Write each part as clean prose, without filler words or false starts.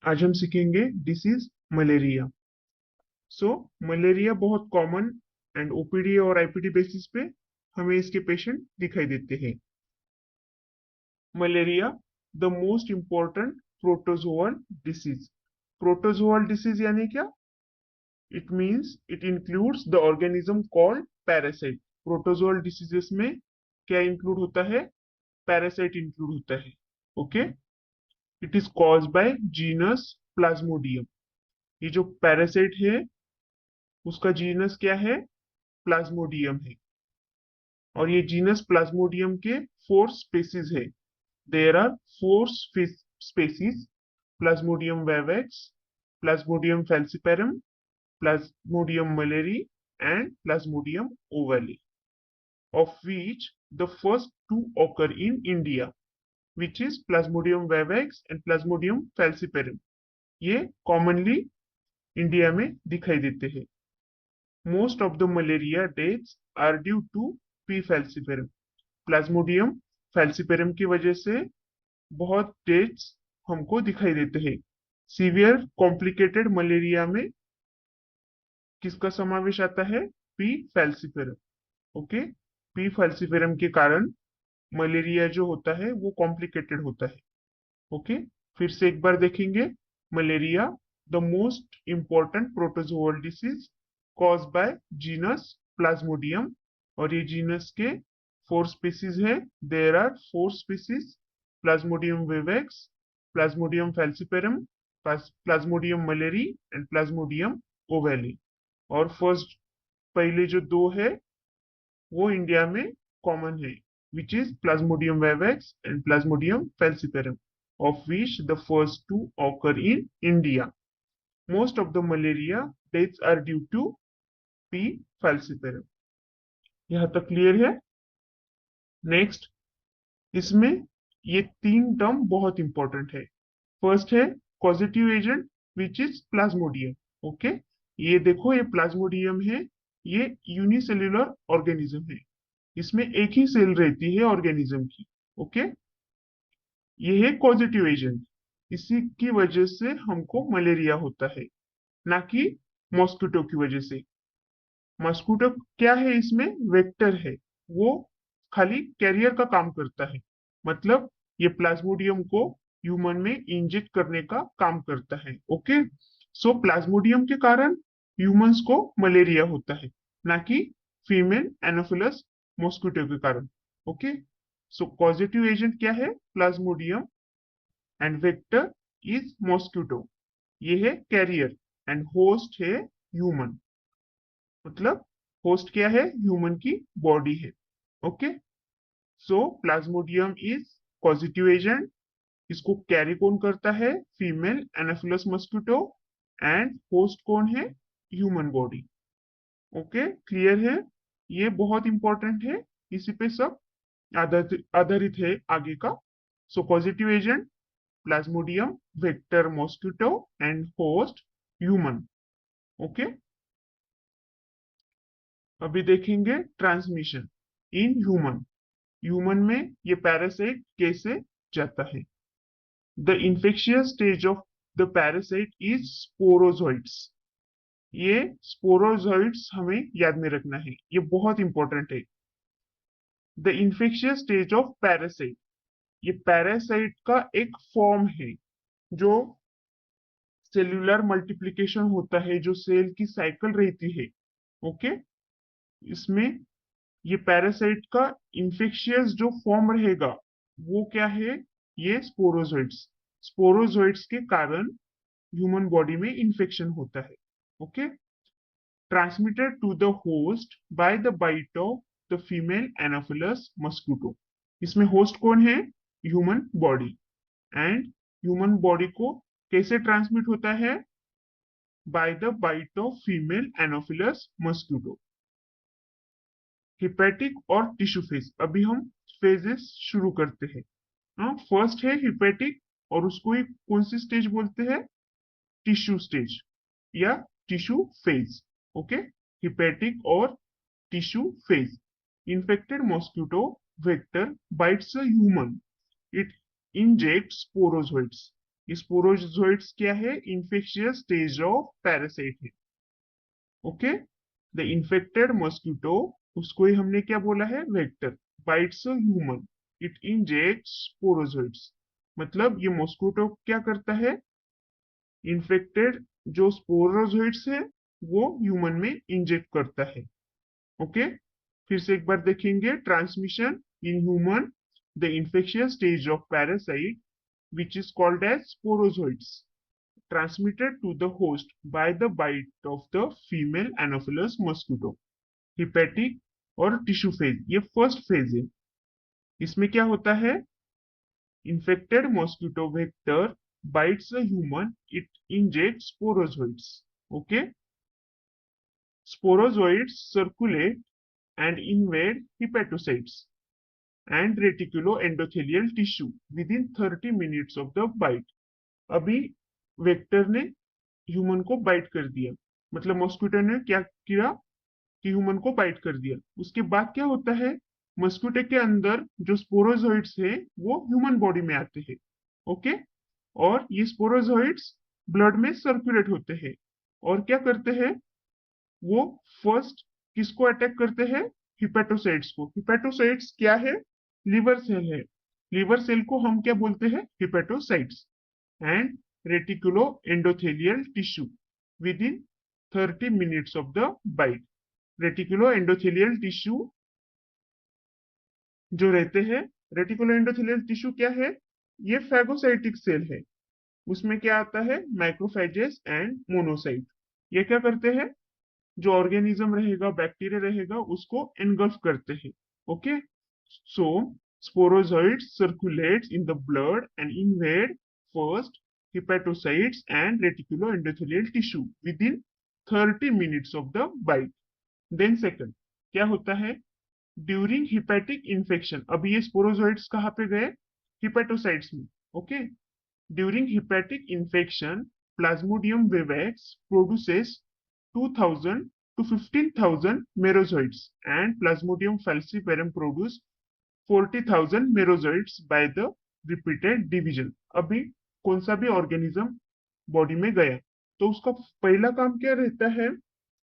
आज हम सीखेंगे डिसीज मलेरिया। सो मलेरिया बहुत कॉमन एंड ओपीडी और आईपीडी बेसिस पे हमें इसके पेशेंट दिखाई देते हैं। Malaria the most important protozoal disease. Protozoal disease यानी क्या? It means it includes the organism called parasite. Protozoal diseases में क्या इंक्लूड होता है? पैरासाइट इंक्लूड होता है। Okay, it is caused by genus Plasmodium. ये जो पैरासाइट है उसका जीनस क्या है? प्लाज्मोडियम है। और ये जीनस प्लाज्मोडियम के 4 स्पेसीज है। There are 4 species: Plasmodium vivax, Plasmodium falciparum, Plasmodium malariae and Plasmodium ovale, of which the first two occur in India, which is Plasmodium vivax and Plasmodium falciparum. ये commonly India में दिखाई देते हैं। Most of the malaria deaths are due to P. falciparum. Plasmodium falciparum की वजह से बहुत deaths हमको दिखाई देते हैं। सीवियर कॉम्प्लिकेटेड मलेरिया में किसका समावेश आता है? P falciparum. Okay, P falciparum के कारण मलेरिया जो होता है वो कॉम्प्लिकेटेड होता है। ओके, फिर से एक बार देखेंगे। Malaria the most important protozoal disease cause by genus Plasmodium. और ये जीनस के 4 स्पीसीज है। There are 4 species: Plasmodium vivax, Plasmodium falciparum, Plasmodium malariae and Plasmodium ovale. और फर्स्ट पहले जो दो है वो इंडिया में कॉमन है, which is Plasmodium vivax and Plasmodium falciparum, of which the first two occur in India. Most of the malaria deaths are due to P. falciparum. यहाँ तक क्लियर है? नेक्स्ट, इसमें ये 3 टर्म बहुत इंपॉर्टेंट है। First है causative agent which is Plasmodium. Okay, ये देखो ये प्लाज्मोडियम है, ये यूनिसेल्युलर ऑर्गेनिज्म है। इसमें एक ही सेल रहती है ऑर्गेनिज्म की। ओके, ये है कॉजेटिव एजेंट। इसी की वजह से हमको मलेरिया होता है, ना कि मॉस्किटो की वजह से। मॉस्किटो क्या है? इसमें वेक्टर है, वो खाली कैरियर का काम करता है। मतलब ये प्लाज्मोडियम को ह्यूमन में इंजेक्ट करने का काम करता है। ओके, सो प्लाज्मोडियम के कारण ह्यूमंस को मलेरिया होता है, ना कि फीमेल एनोफिलस मॉस्किटो के कारण। ओके, सो पॉजिटिव एजेंट क्या है? Plasmodium and vector is mosquito. ये है कैरियर एंड होस्ट है ह्यूमन। मतलब होस्ट क्या है? ह्यूमन की बॉडी है। Okay, so Plasmodium is positive agent. इसको कैरी कौन करता है? Female anopheles mosquito. And host कौन है? Human body. ओके, क्लियर है? ये बहुत इंपॉर्टेंट है, इसी पे सब आधारित है आगे का। So positive agent plasmodium, vector mosquito and host human. Okay, अभी देखेंगे ट्रांसमिशन इन ह्यूमन। ह्यूमन में ये पैरासाइट कैसे जाता है। The infectious stage of the parasite is sporozoites. ये स्पोरोजोइट्स हमें याद में रखना है, ये बहुत इंपॉर्टेंट है। The infectious stage of parasite, ये पैरासाइट का एक फॉर्म है जो सेल्यूलर मल्टीप्लिकेशन होता है, जो सेल की साइकिल रहती है। ओके, इसमें ये पैरासाइट का इन्फेक्शियस जो फॉर्म रहेगा वो क्या है? ये स्पोरोजोइट्स। स्पोरोजोइट्स के कारण ह्यूमन बॉडी में इन्फेक्शन होता है। Okay, transmitted to the host by the bite of the female anopheles mosquito. इसमें होस्ट कौन है? Human body. And human body को कैसे ट्रांसमिट होता है? By the bite of female anopheles mosquito. Hepatic और टिश्यू फेज। अभी हम फेजेस शुरू करते हैं। हाँ, फर्स्ट है हिपैटिक और उसको एक कौन सी स्टेज बोलते हैं? टिश्यू स्टेज या टिश्यू फेज। ओके, हिपैटिक और tissue phase. Infected mosquito vector bites a human. It injects sporozoites. Sporozoites क्या है? इन्फेक्शियस स्टेज ऑफ पैरासाइट है। ओके, द इन्फेक्टेड मॉस्किटो, उसको ही हमने क्या बोला है? Vector. Bytes a human, it injects sporozoites. मतलब ये मॉस्किटो क्या करता है? इन्फेक्टेड जो स्पोरोजोइट्स है वो ह्यूमन में इंजेक्ट करता है। ओके, फिर से एक बार देखेंगे। Transmission in human, the infectious stage of parasite which is called as sporozoites, transmitted to the host by the bite of the female Anopheles mosquito. Hepatic और टिश्यू फेज, ये फर्स्ट फेज है। इसमें क्या होता है? infected mosquito vector bites a human, it injects sporozoites. Okay, sporozoites circulate and invade hepatocytes and reticuloendothelial tissue within 30 minutes of the bite. अभी vector ने human को बाइट कर दिया, मतलब मॉस्किटो ने क्या किया कि ह्यूमन को बाइट कर दिया। उसके बाद क्या होता है? मॉस्किटो के अंदर जो स्पोरोजोइट्स है वो ह्यूमन बॉडी में आते हैं। ओके, और ये स्पोरोजोइट्स ब्लड में सर्कुलेट होते हैं और क्या करते हैं? वो फर्स्ट किसको अटैक करते हैं? हिपेटोसाइट्स को। हिपेटोसाइट्स क्या है? लिवर सेल है। लिवर सेल को हम क्या बोलते हैं? Hepatocytes. And reticulo endothelial tissue within 30 minutes of the bite. Reticulo endothelial tissue जो रहते हैं, रेटिकुलो एंडोथेलियल टिश्यू क्या है? ये फैगोसाइटिक सेल है। उसमें क्या आता है? Macrophages and monocyte. ये क्या करते हैं? जो ऑर्गेनिज्म रहेगा, बैक्टीरिया रहेगा, उसको एनगल्फ करते हैं। Okay, so sporozoites circulates in the blood and invade first hepatocytes and reticuloendothelial tissue within 30 minutes of the bite. Then second, क्या होता है? During hepatic infection. अभी ये स्पोरोजोइट्स कहाँ पे गए? हिपेटोसाइट्स में। Okay, during hepatic infection Plasmodium vivax produces 2000 to 15,000 merozoites and Plasmodium falciparum produce 40,000 merozoites by the repeated division। अभी कौन सा भी ऑर्गेनिज्म बॉडी में गया तो उसका पहला काम क्या रहता है?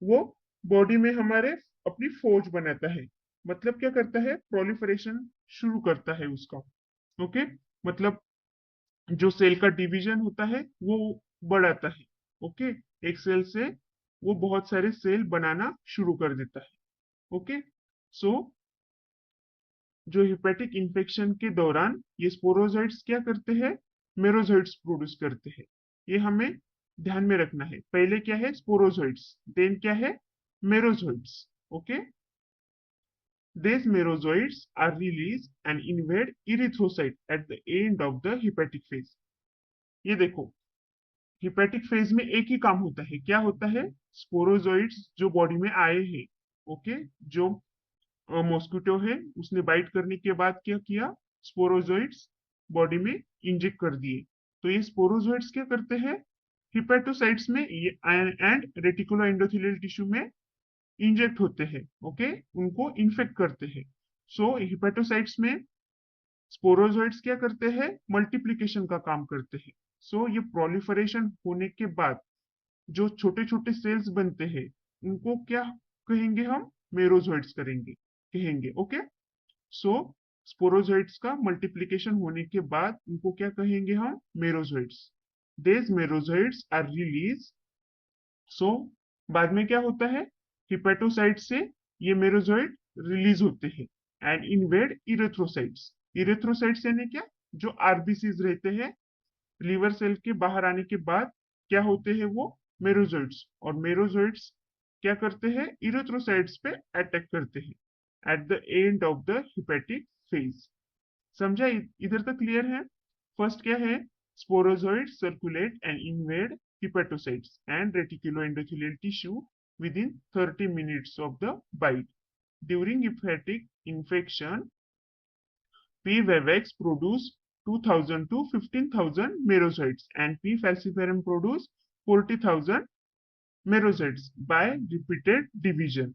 वो बॉडी में हमारे अपनी फौज बनाता है। मतलब क्या करता है? प्रोलिफरेशन शुरू करता है उसका। ओके, मतलब जो सेल का डिवीजन होता है वो बढ़ाता है। ओके, एक सेल से वो बहुत सारे सेल बनाना शुरू कर देता है। ओके, सो जो हिपेटिक इंफेक्शन के दौरान ये स्पोरोजोइट्स क्या करते हैं? मेरोजोइट्स प्रोड्यूस करते हैं। ये हमें ध्यान में रखना है। पहले क्या है? स्पोरोजोइट्स, देन क्या है? Merozoites. Okay, these merozoites are released and invade erythrocyte at the end of the hepatic phase। ये देखो, हिपेटिक फेज में एक ही काम होता है। क्या होता है? स्पोरोजोइट्स जो बॉडी में आए हैं, ओके, जो मॉस्किटो है उसने बाइट करने के बाद क्या किया? स्पोरोजोइट्स बॉडी में इंजेक्ट कर दिए। तो ये स्पोरोजोइट्स क्या करते हैं? हिपेटोसाइट्स में एंड रेटिकुलो एंडोथेलियल टिश्यू में इंजेक्ट होते हैं। ओके, उनको इन्फेक्ट करते हैं। सो हिपेटोसाइट्स में स्पोरोजोइट्स क्या करते हैं? मल्टीप्लीकेशन का काम करते हैं। सो ये प्रोलिफरेशन होने के बाद जो छोटे छोटे सेल्स बनते हैं उनको क्या कहेंगे हम? मेरोजोइट्स कहेंगे। ओके, सो स्पोरोजोइट्स का मल्टीप्लीकेशन होने के बाद उनको क्या कहेंगे हम? मेरोजोइट्स। देज मेरोजोइट्स आर रिलीज। सो बाद में क्या होता है? हिपेटोसाइट से ये मेरोजोइट रिलीज होते हैं एंड इन्वेड इरेथ्रोसाइट्स। इरेथ्रोसाइट्स यानी क्या? जो आरबीसीज रहते हैं लीवर सेल के बाहर आने के बाद क्या होते हैं? वो मेरोजोइट्स। और मेरोजोइट्स क्या करते हैं? इरेथ्रोसाइट्स पे अटैक करते हैं at the end of the hepatic phase. समझा? इधर तक क्लियर है? फर्स्ट क्या है? Sporozoites circulate and invade hepatocytes and reticuloendothelial tissue within 30 minutes of the bite. During hepatic infection, P. vivax produce 2000 to 15,000 merozoites and P. falciparum produce 40,000 merozoites by repeated division.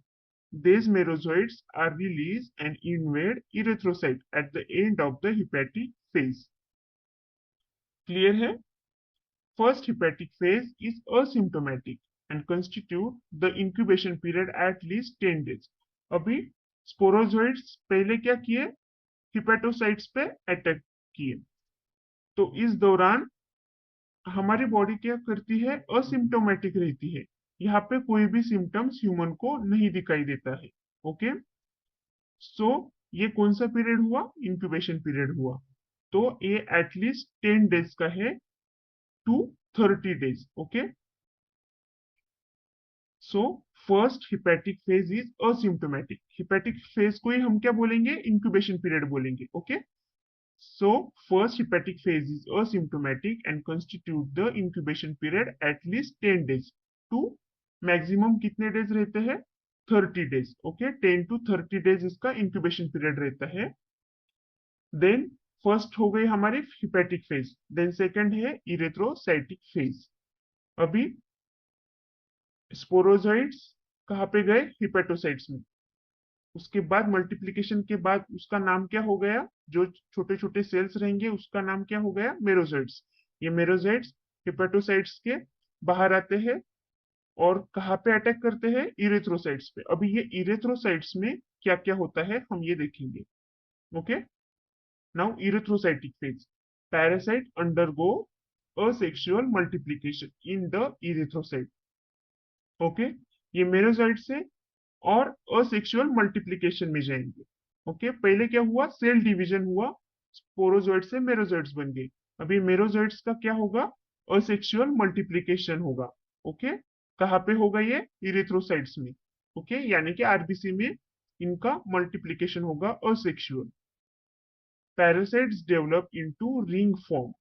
These merozoites are released and invade erythrocyte at the end of the hepatic phase। Clear है? First hepatic phase is asymptomatic and constitute the incubation period at least 10 days. अभी sporozoites पहले क्या किए, hepatocytes पे attack किए, तो इस दौरान हमारी बॉडी क्या करती है, असिम्प्टोमेटिक रहती है। यहाँ पे कोई भी सिम्टम्स ह्यूमन को नहीं दिखाई देता है। ओके, सो ये कौन सा पीरियड हुआ, इंक्यूबेशन पीरियड हुआ। तो ये एटलीस्ट 10 डेज का है to 30 days. Okay, so first hepatic phase is asymptomatic. Hepatic phase को ही हम क्या बोलेंगे, इंक्यूबेशन पीरियड बोलेंगे। ओके, so first hepatic phase is asymptomatic and constitute the incubation period at least 10 days to maximum कितने डेज रहते हैं, 30 डेज। ओके, 10 to 30 डेज इसका इंक्यूबेशन पीरियड रहता है। देन फर्स्ट हो गई हमारी हिपेटिक फेज, देन सेकंड है इरेथ्रोसाइटिक फेज। अभी स्पोरोजोइड्स कहाँ पे गए, हिपेटोसाइट्स में। उसके बाद मल्टीप्लीकेशन के बाद उसका नाम क्या हो गया, जो छोटे छोटे सेल्स रहेंगे उसका नाम क्या हो गया, मेरोजोइड्स। ये मेरोजोइड्स हिपेटोसाइट्स के बाहर आते हैं और कहाँ पे अटैक करते हैं, इरेथ्रोसाइट्स पे। अभी ये इरेथ्रोसाइट्स में क्या क्या होता है हम ये देखेंगे। Okay, now erythrocytic phase, parasite undergo asexual multiplication in the erythrocyte. Okay, ये मेरोजोइड से और असेक्सुअल मल्टीप्लिकेशन में जाएंगे। ओके, पहले क्या हुआ, सेल डिवीजन हुआ, स्पोरोजोइड से मेरोजोइड्स बन गए। अभी मेरोजोइड्स का क्या होगा, असेक्सुअल मल्टीप्लिकेशन होगा। ओके, कहाँ पे होगा ये, इरेथ्रोसाइट्स में। ओके, यानी कि आरबीसी में इनका मल्टीप्लिकेशन होगा asexual. Parasites develop into ring form.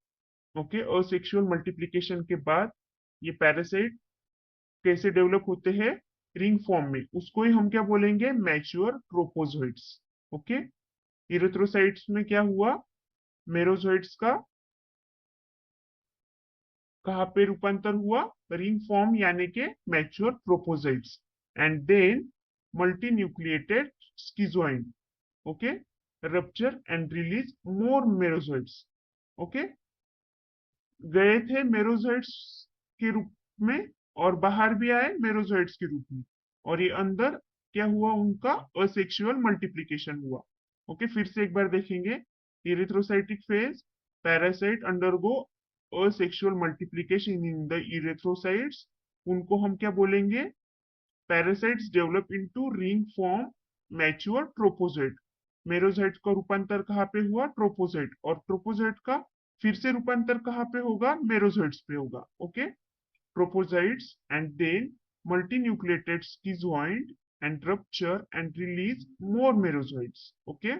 Okay, asexual multiplication के बाद ये पैरासाइट कैसे डेवलप होते हैं, रिंग फॉर्म में। उसको ही हम क्या बोलेंगे, मैच्योर ट्रोपोजोइड्स। ओके, इरेथ्रोसाइट्स में क्या हुआ, मेरोजोइड्स का कहाँ पे रूपांतर हुआ, रिंग फॉर्म यानी के mature trophozoites. And then multinucleated schizoid. Okay, rupture and release more merozoites. Okay, गए थे मेरोजोइड्स के रूप में और बाहर भी आए मेरोजोइड्स के रूप में, और ये अंदर क्या हुआ, उनका असेक्सुअल मल्टीप्लिकेशन हुआ। ओके, फिर से एक बार देखेंगे, erythrocytic phase, parasite undergo asexual multiplication in the erythrocytes, उनको हम क्या बोलेंगे, parasites develop into ring form mature trophozoite. Merozoite का रूपांतर कहाँ पे हुआ, ट्रोपोजोइट, और ट्रोपोजोइट का फिर से रूपांतर कहाँ पे होगा, मेरोजोइट्स पे होगा। Okay, trophozoites and then multinucleated schizoid and rupture and release more merozoids. Okay,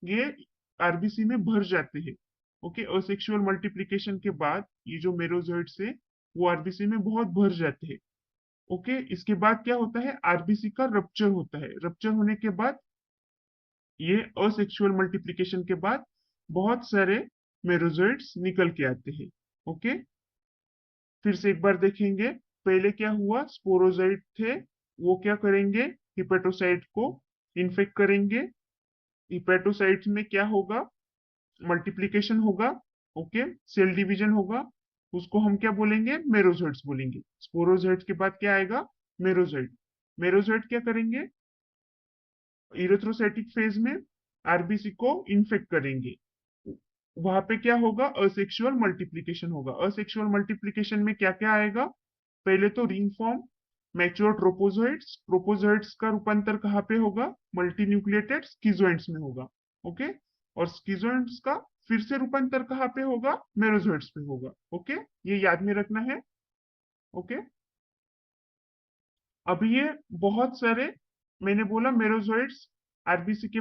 ये आरबीसी में भर जाते हैं। ओके, असेक्सुअल मल्टीप्लिकेशन के बाद ये जो मेरोजोइड्स है वो आरबीसी में बहुत भर जाते हैं। ओके, इसके बाद क्या होता है, आरबीसी का रप्चर होता है। रप्चर होने के बाद ये असेक्सुअल मल्टीप्लिकेशन के बाद बहुत सारे मेरोजोइड्स निकल के आते हैं। ओके, फिर से एक बार देखेंगे, पहले क्या हुआ, स्पोरोजोइड थे, वो क्या करेंगे, हिपेटोसाइट को इन्फेक्ट करेंगे। हिपेटोसाइट में क्या होगा, मल्टीप्लिकेशन होगा। ओके, सेल डिवीजन होगा, उसको हम क्या बोलेंगे, मेरोजोइड्स बोलेंगे। स्पोरोजोइड के बाद क्या आएगा, मेरोजोइड। मेरोजोइड क्या करेंगे, इरेथ्रोसाइटिक फेज में आरबीसी को इन्फेक्ट करेंगे। वहां पे क्या होगा, असेक्सुअल मल्टीप्लिकेशन होगा। असेक्सुअल मल्टीप्लिकेशन में क्या क्या आएगा, पहले तो रिंग फॉर्म, मैच्योर ट्रोपोजोइड्स। ट्रोपोजोइड्स का रूपांतर कहाँ पे होगा, मल्टीन्यूक्लिएटेड स्किजोइड्स में होगा। ओके, और स्किजोइड्स का फिर से रूपांतर कहाँ पे होगा, मेरोजोइड्स पे होगा। ओके, ये याद में रखना है। ओके, अभी ये बहुत सारे, मैंने बोला मेरोजोइड्स आरबीसी के,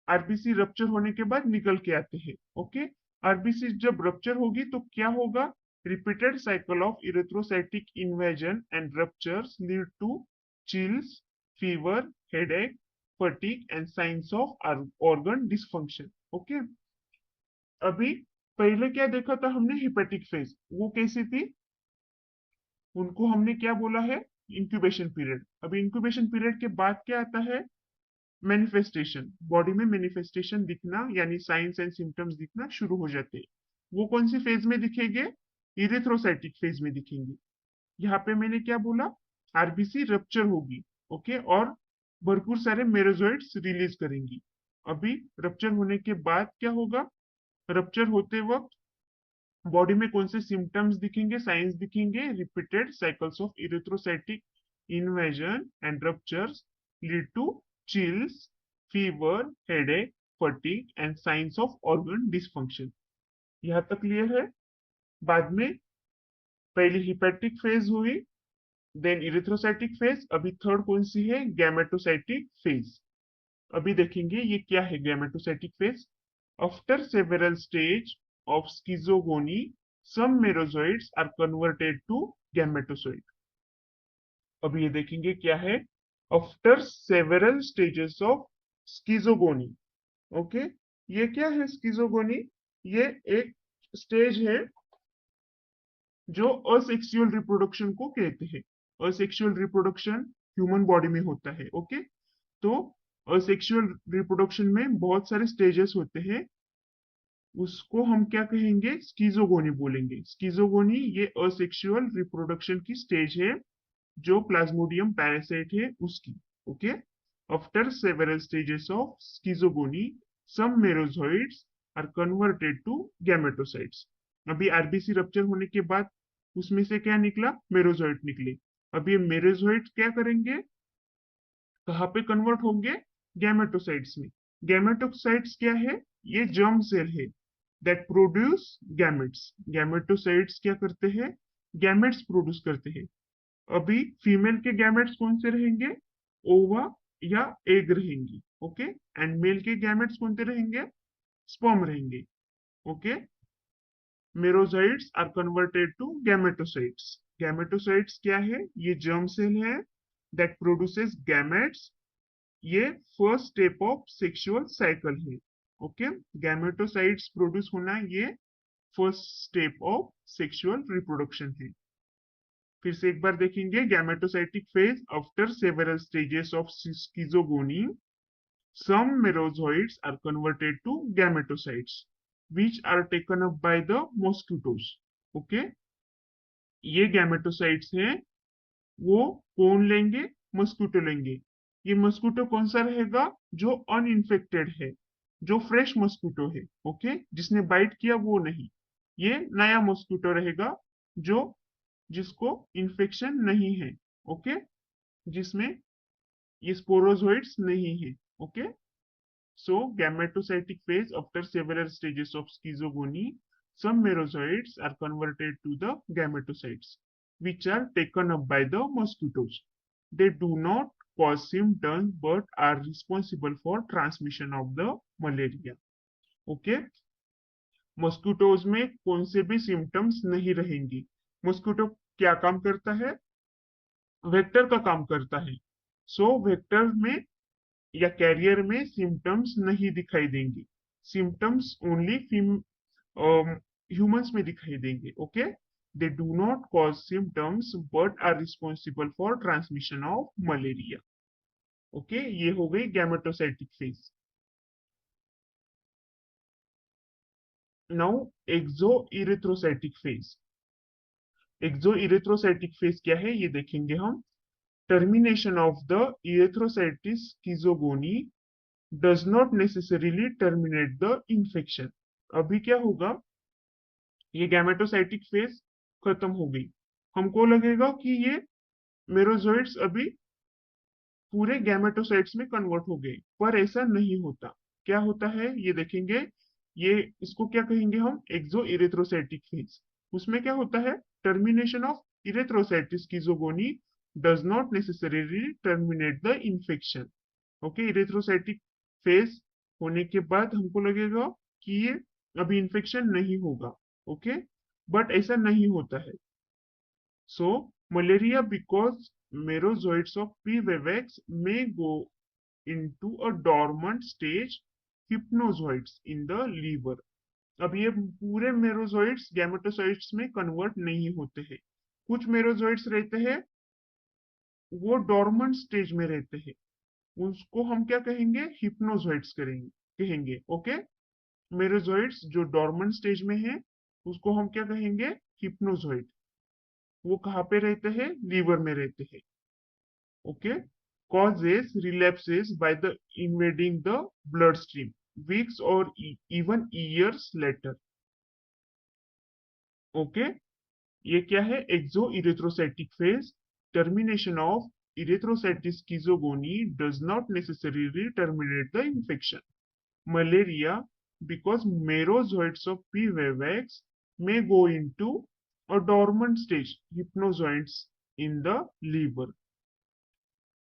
आरबीसी रप्चर होने के बाद निकल के आते हैं। ओके, आरबीसी जब रप्चर होगी तो क्या होगा, repeated cycle of erythrocytic invasion and ruptures lead to chills, fever, headache, fatigue and signs of organ dysfunction. Okay, अभी पहले क्या देखा था हमने, हिपेटिक फेज, वो कैसी थी, उनको हमने क्या बोला है, इंक्यूबेशन पीरियड। अभी इंक्यूबेशन पीरियड के बाद क्या आता है, मैनिफेस्टेशन, बॉडी में मैनिफेस्टेशन दिखना, यानी साइंस एंड सिम्टम्स दिखना शुरू हो जाते हैं। वो कौन सी फेज में दिखेंगे, इरिथ्रोसाइटिक फेज में दिखेंगे। यहाँ पे मैंने क्या बोला, आरबीसी रप्चर होगी, ओके, और भरपूर सारे मेरोजोइट्स रिलीज करेंगी। अभी रप्चर होने के बाद क्या होगा, रप्चर होते वक्त बॉडी में कौन से सिम्टम्स दिखेंगे, साइंस दिखेंगे, repeated cycles of erythrocytic invasion and ruptures lead to chills, fever, headache, fatigue and signs of organ dysfunction. यहाँ तक क्लियर है। बाद में पहली हिपैटिक फेज हुई, देन इरिथ्रोसाइटिक फेज, अभी थर्ड कौन सी है, गैमेटोसाइटिक फेज। अभी देखेंगे ये क्या है gametocytic phase. After several stage of schizogony some merozoites are converted to gametocyte। अब ये देखेंगे क्या है, after several stages of schizogony, okay. ये क्या है स्किज़ोगोनी, ये एक स्टेज है जो असेक्सुअल रिप्रोडक्शन को कहते हैं। असेक्सुअल रिप्रोडक्शन ह्यूमन बॉडी में होता है, ओके। तो असेक्सुअल रिप्रोडक्शन में बहुत सारे स्टेजेस होते हैं, उसको हम क्या कहेंगे, स्किज़ोगोनी बोलेंगे। स्किज़ोगोनी ये असेक्सुअल रिप्रोडक्शन की स्टेज है जो प्लाज्मोडियम पैरासाइट है उसकी, okay. After several stages of schizogony some merozoites are converted to gametocytes. अभी आरबीसी रप्चर होने के बाद उसमें से क्या निकला, मेरोजोइड निकले। अब ये मेरोजोइड क्या करेंगे, कहाँ पे कन्वर्ट होंगे, गैमेटोसाइट्स में। गैमेटोसाइट्स क्या है, ये जर्म सेल है दैट प्रोड्यूस गैमेट्स। गैमेटोसाइट्स क्या करते हैं, गैमेट्स प्रोड्यूस करते हैं। अभी फीमेल के गैमेट्स कौन से रहेंगे, ओवा या एग रहेंगी, ओके। एंड मेल के गैमेट्स कौन से रहेंगे, स्पर्म रहेंगे, okay. Merozoites are converted to gametocytes. Gametocytes क्या है, ये जर्म सेल है दैट प्रोड्यूसेस गैमेट्स। ये first step of sexual cycle है, ओके। गैमेटोसाइट्स प्रोड्यूस होना ये first step of sexual reproduction है। फिर से एक बार देखेंगे, gametocytic phase after several stages of schizogony some merozoites are converted to gametocytes which are taken up by the mosquitoes, okay। ये गैमेटोसाइट्स हैं, वो कौन लेंगे, मस्कुटो लेंगे। ये मस्कुटो कौन सा रहेगा, जो अनइन्फेक्टेड है, जो फ्रेश मस्कुटो है, ओके, जिसने बाइट किया वो नहीं। ये नया मस्कुटो रहेगा जो जिसको इन्फेक्शन नहीं है, ओके, जिसमें ये स्पोरोजोइड्स नहीं है, okay. So, gametocytic phase after several stages of schizogony, some merozoites are converted to the gametocytes, which are taken up by the mosquitoes. They do not cause symptoms but are responsible for transmission of the malaria. Okay? Mosquitoes में कौन से भी symptoms नहीं रहेंगी। Mosquito क्या काम करता है, वेक्टर का काम करता है। सो वेक्टर में या कैरियर में सिम्टम्स नहीं दिखाई देंगे, सिम्टम्स ओनली ह्यूमंस में दिखाई देंगे, okay. They do not cause symptoms but are responsible for transmission of malaria, okay. ये हो गई gametocytic phase. Now exoerythrocytic phase. Exoerythrocytic phase क्या है ये देखेंगे हम। Termination of the erythrocytic schizogony does not necessarily terminate the infection। अभी क्या होगा, ये गैमेटोसाइटिक फेज खत्म हो गई, हमको लगेगा कि ये मेरोजोइड्स अभी पूरे गैमेटोसाइट्स में कन्वर्ट हो गए, पर ऐसा नहीं होता। क्या होता है ये देखेंगे, ये इसको क्या कहेंगे हम, एक्सो इरिथ्रोसाइटिक फेज। उसमें क्या होता है, termination of erythrocytic schizogony does not necessarily terminate the infection, okay. Erythrocytic phase होने के बाद हमको लगेगा कि ये अभी इन्फेक्शन नहीं होगा, ओके, बट ऐसा नहीं होता है। So malaria because merozoites of P. vivax may go into a dormant stage hypnozoites in the liver। अब ये पूरे मेरोजोइड्स गैमेटोसाइट्स में कन्वर्ट नहीं होते हैं, कुछ मेरोजोइड्स रहते हैं वो डॉर्मेंट स्टेज में रहते हैं, उसको हम क्या कहेंगे, हिप्नोजोइड्स करेंगे कहेंगे, ओके। मेरोजोइड्स जो डॉर्मेंट स्टेज में है उसको हम क्या कहेंगे, हिप्नोजोइड, वो कहाँ पे रहते हैं? लीवर में रहते हैं। Okay, causes relapses by the invading the bloodstream weeks or even years later. Okay, ये क्या है? एक्सो erythrocytic phase, termination of erythrocytic schizogony does not necessarily terminate the infection. Malaria, because merozoites of P. vivax may go into a dormant stage, hypnozoites in the liver,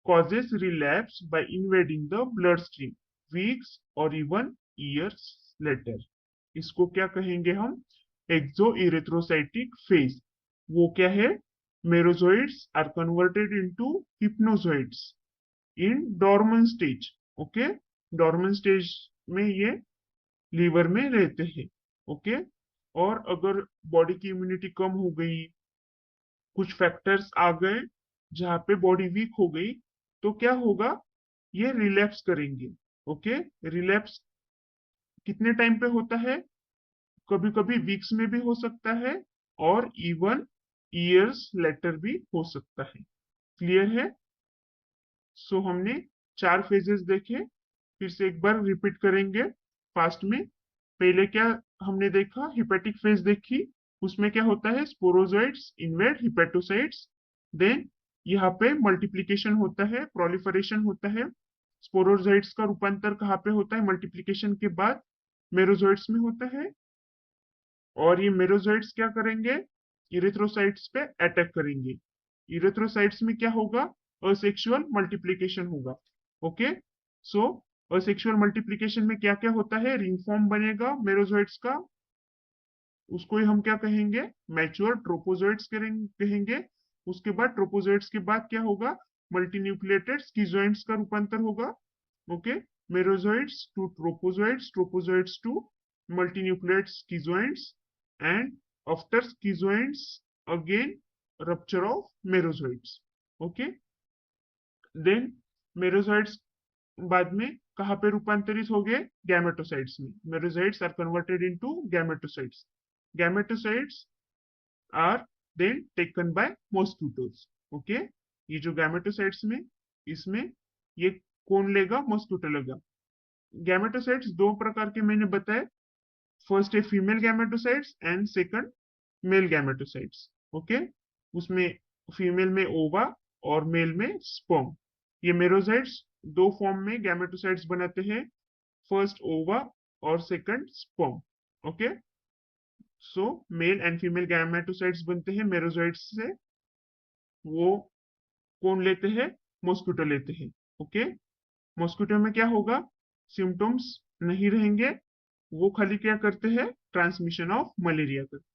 causes relapse by invading the bloodstream weeks or even years later. इसको क्या कहेंगे हम? Exoerythrocytic phase. वो क्या है? Merozoites are converted into hypnozoites in dormant stage. Okay, dormant stage में ये liver में रहते हैं। ओके, और अगर बॉडी की इम्यूनिटी कम हो गई, कुछ फैक्टर्स आ गए जहां पे बॉडी वीक हो गई, तो क्या होगा? ये रिलैप्स करेंगे। ओके, रिलैप्स कितने टाइम पे होता है? कभी कभी वीक्स में भी हो सकता है और इवन ईयर्स लेटर भी हो सकता है। क्लियर है? सो हमने 4 फेजेस देखे, फिर से एक बार रिपीट करेंगे फास्ट में। पहले क्या हमने देखा? हिपेटिक फेज देखी, उसमें क्या होता है? स्पोरोजोइट्स इन्वेड हिपेटोसाइट्स, देन यहाँ पे मल्टीप्लीकेशन होता है, प्रोलिफरेशन होता है। स्पोरोजोइट्स का रूपांतर कहाँ पे होता है? मल्टीप्लीकेशन के बाद मेरोजोइट्स में होता है, और ये मेरोजोइट्स क्या करेंगे? इरेथ्रोसाइट्स पे अटैक करेंगे। इरेथ्रोसाइट्स में क्या होगा? असेक्सुअल मल्टीप्लीकेशन होगा। ओके, सो असेक्सुअल मल्टीप्लीकेशन में क्या क्या होता है? रिंग फॉर्म बनेगा मेरोजोइट्स का, उसको ही हम क्या कहेंगे? मैच्योर ट्रोपोजोइट्स कहेंगे। उसके बाद ट्रोपोजोइट्स के बाद क्या होगा? मल्टीन्यूक्लिएटेड स्किजोइड्स का रूपांतर होगा। Okay, merozoites to trophozoites, trophozoites to multinucleated schizoids, and after schizoids again rupture of merozoites. Okay, then merozoites बाद में कहाँ पे रूपांतरित हो गए? गैमेटोसाइट्स में। Merozoites are converted into gametocytes. Gametocytes are then taken by mosquitoes. Okay, ये जो गैमेटोसाइट्स में, इसमें ये कौन लेगा? मॉस्किटो लेगा। गैमेटोसाइट्स दो प्रकार के मैंने बताए, फर्स्ट है female gametocytes and second male gametocytes. Okay, उसमें फीमेल में ओवा और मेल में स्पर्म। ये मेरोसाइट्स दो फॉर्म में गैमेटोसाइट्स बनाते हैं, फर्स्ट ओवा और second sperm. Okay, so mail and female gametocytes बनते हैं मेरोसाइट्स से। वो कौन लेते हैं? मॉस्किटो लेते हैं। ओके, मॉस्किटो में क्या होगा? सिम्टम्स नहीं रहेंगे, वो खाली क्या करते हैं? ट्रांसमिशन ऑफ मलेरिया करते।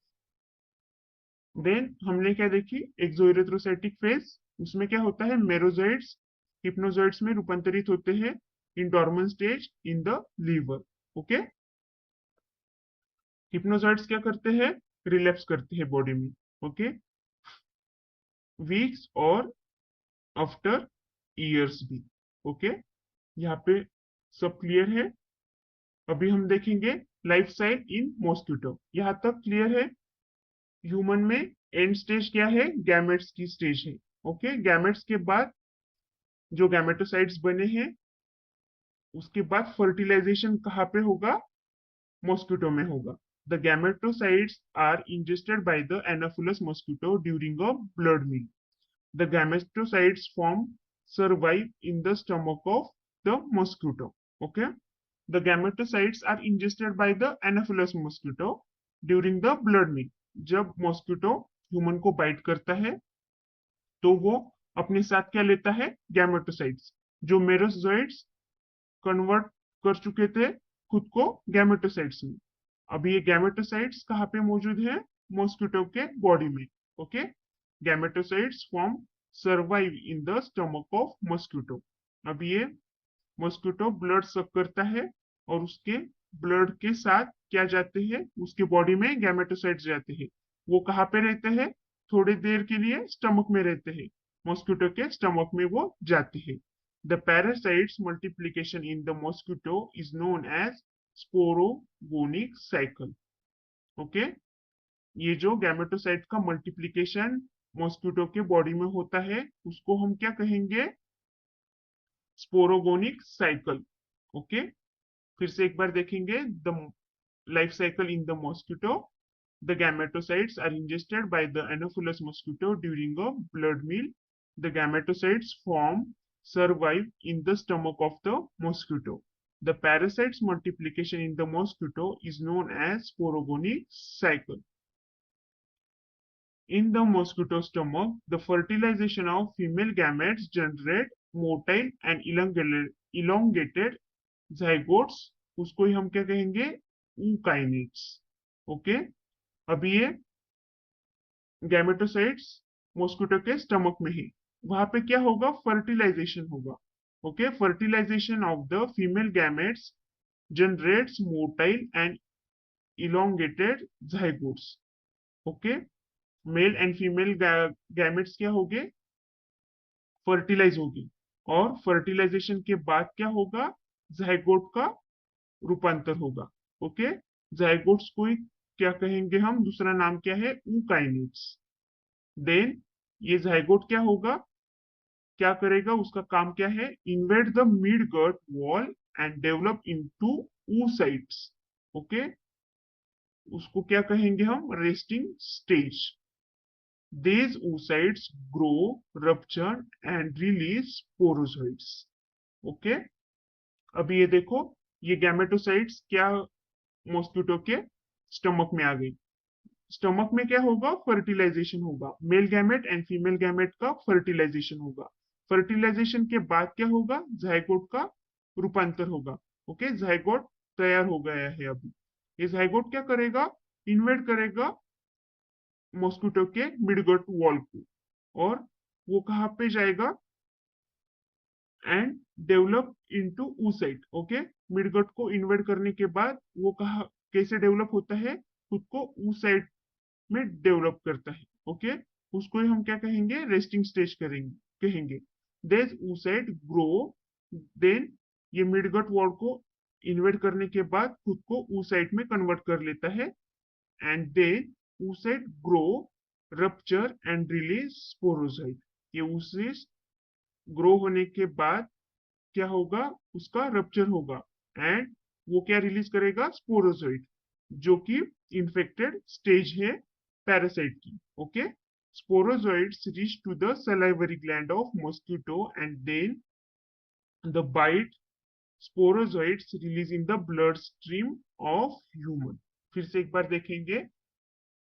देन हमने क्या देखी? एक्सोइरेथ्रोसाइटिक फेज, उसमें क्या होता है? मेरोजोइड्स हिप्नोजोइड्स में रूपांतरित होते हैं in dormant stage in the liver. Okay, hypnozoites क्या करते हैं? रिलैप्स करते हैं बॉडी में। ओके, वीक्स और आफ्टर ईयर्स भी। ओके, यहाँ पे सब क्लियर है? अभी हम देखेंगे लाइफ साइकिल इन मॉस्किटो। यहाँ तक क्लियर है? ह्यूमन में एंड स्टेज क्या है? गैमेट्स की स्टेज है। ओके, गैमेट्स के बाद जो गैमेटोसाइट्स बने हैं, उसके बाद फर्टिलाइजेशन कहाँ पे होगा? मॉस्किटो में होगा। The gametocytes are ingested by the anopheles mosquito during a blood meal. The gametocytes form survive in the stomach of the mosquito. Okay, the gametocytes are ingested by the anopheles mosquito during the blood meal. जब mosquito human को bite करता है, तो वो अपने साथ क्या लेता है? गैमेटोसाइट्स, जो मेरोजोइट्स कन्वर्ट कर चुके थे खुद को गैमेटोसाइट्स में। अभी ये गैमेटोसाइट्स कहाँ पे मौजूद है? मॉस्किटो के बॉडी में। Okay, gametocytes form survive in the stomach of mosquito. अब ये मॉस्किटो ब्लड सक करता है, और उसके ब्लड के साथ क्या जाते हैं? उसके बॉडी में गैमेटोसाइट्स जाते हैं। वो कहाँ पे रहते हैं? थोड़ी देर के लिए स्टमक में रहते हैं, मॉस्किटो के स्टमक में वो जाते हैं। The parasites multiplication in the mosquito is known as sporogonic cycle. Okay, ये जो गैमेटोसाइट का मल्टीप्लिकेशन मॉस्किटो के बॉडी में होता है उसको हम क्या कहेंगे? स्पोरोगोनिक साइकिल। ओके, फिर से एक बार देखेंगे the life cycle in the mosquito. The gametocytes are ingested by the Anopheles mosquito during a blood meal. The gametocytes survive in the stomach of the mosquito. The parasite's multiplication in the mosquito is known as sporogonic cycle. In the mosquito stomach, the fertilization of female gametes generate motile and elongated zygotes. उसको ही हम क्या कहेंगे? ऊकाइनेट्स। Okay, अभी ये gametocytes mosquito के stomach में ही, वहां पे क्या होगा? फर्टिलाइजेशन होगा। Okay, fertilisation of the female gametes generates motile and elongated zygotes। Okay, male and female gametes क्या होंगे? फर्टिलाइज होगी, और फर्टिलाइजेशन के बाद क्या होगा? जाइगोट का रूपांतर होगा। ओके, जाइगोट्स को ही क्या कहेंगे हम? दूसरा नाम क्या है? ऊकाइनेट्स। देन ये जाइगोट क्या होगा? क्या करेगा? उसका काम क्या है? Invade the mid gut wall and develop into oocytes। Okay, उसको क्या कहेंगे हम? Resting stage. These oocytes grow, rupture and release sporozoites। Okay, अभी ये देखो, ये गैमेटोसाइट्स क्या मॉस्किटो के स्टमक में आ गई। स्टमक में क्या होगा? फर्टिलाइजेशन होगा, male gamete and female gamete का फर्टिलाइजेशन होगा। फर्टिलाइजेशन के बाद क्या होगा? जाइगोट का रूपांतर होगा। ओके, जाइगोट तैयार हो गया है अभी। ये जाइगोट क्या करेगा? इन्वेट करेगा मॉस्किटो के मिडगट वॉल को, और वो कहाँ पे जाएगा? And develop into oocyte। Okay, midgut को इन्वेट करने के बाद वो कहा कैसे डेवलप होता है? खुद को oocyte में डेवलप करता है। ओके, उसको ही हम क्या कहेंगे? रेस्टिंग स्टेज करेंगे कहेंगे। देन oocyte ग्रो, देन ये मिडगट वॉल को इन्वेट करने के बाद खुद को oocyte में कन्वर्ट कर लेता है, and then oocyte grow, rupture and release sporozoite. ये oocyte ग्रो होने के बाद क्या होगा? उसका रप्चर होगा, एंड वो क्या रिलीज करेगा? स्पोरोजोइट, जो कि इन्फेक्टेड स्टेज है पैरासाइट की। Okay, sporozoites reach to the salivary gland of mosquito and then the bite sporozoites release in the bloodstream of human। फिर से एक बार देखेंगे।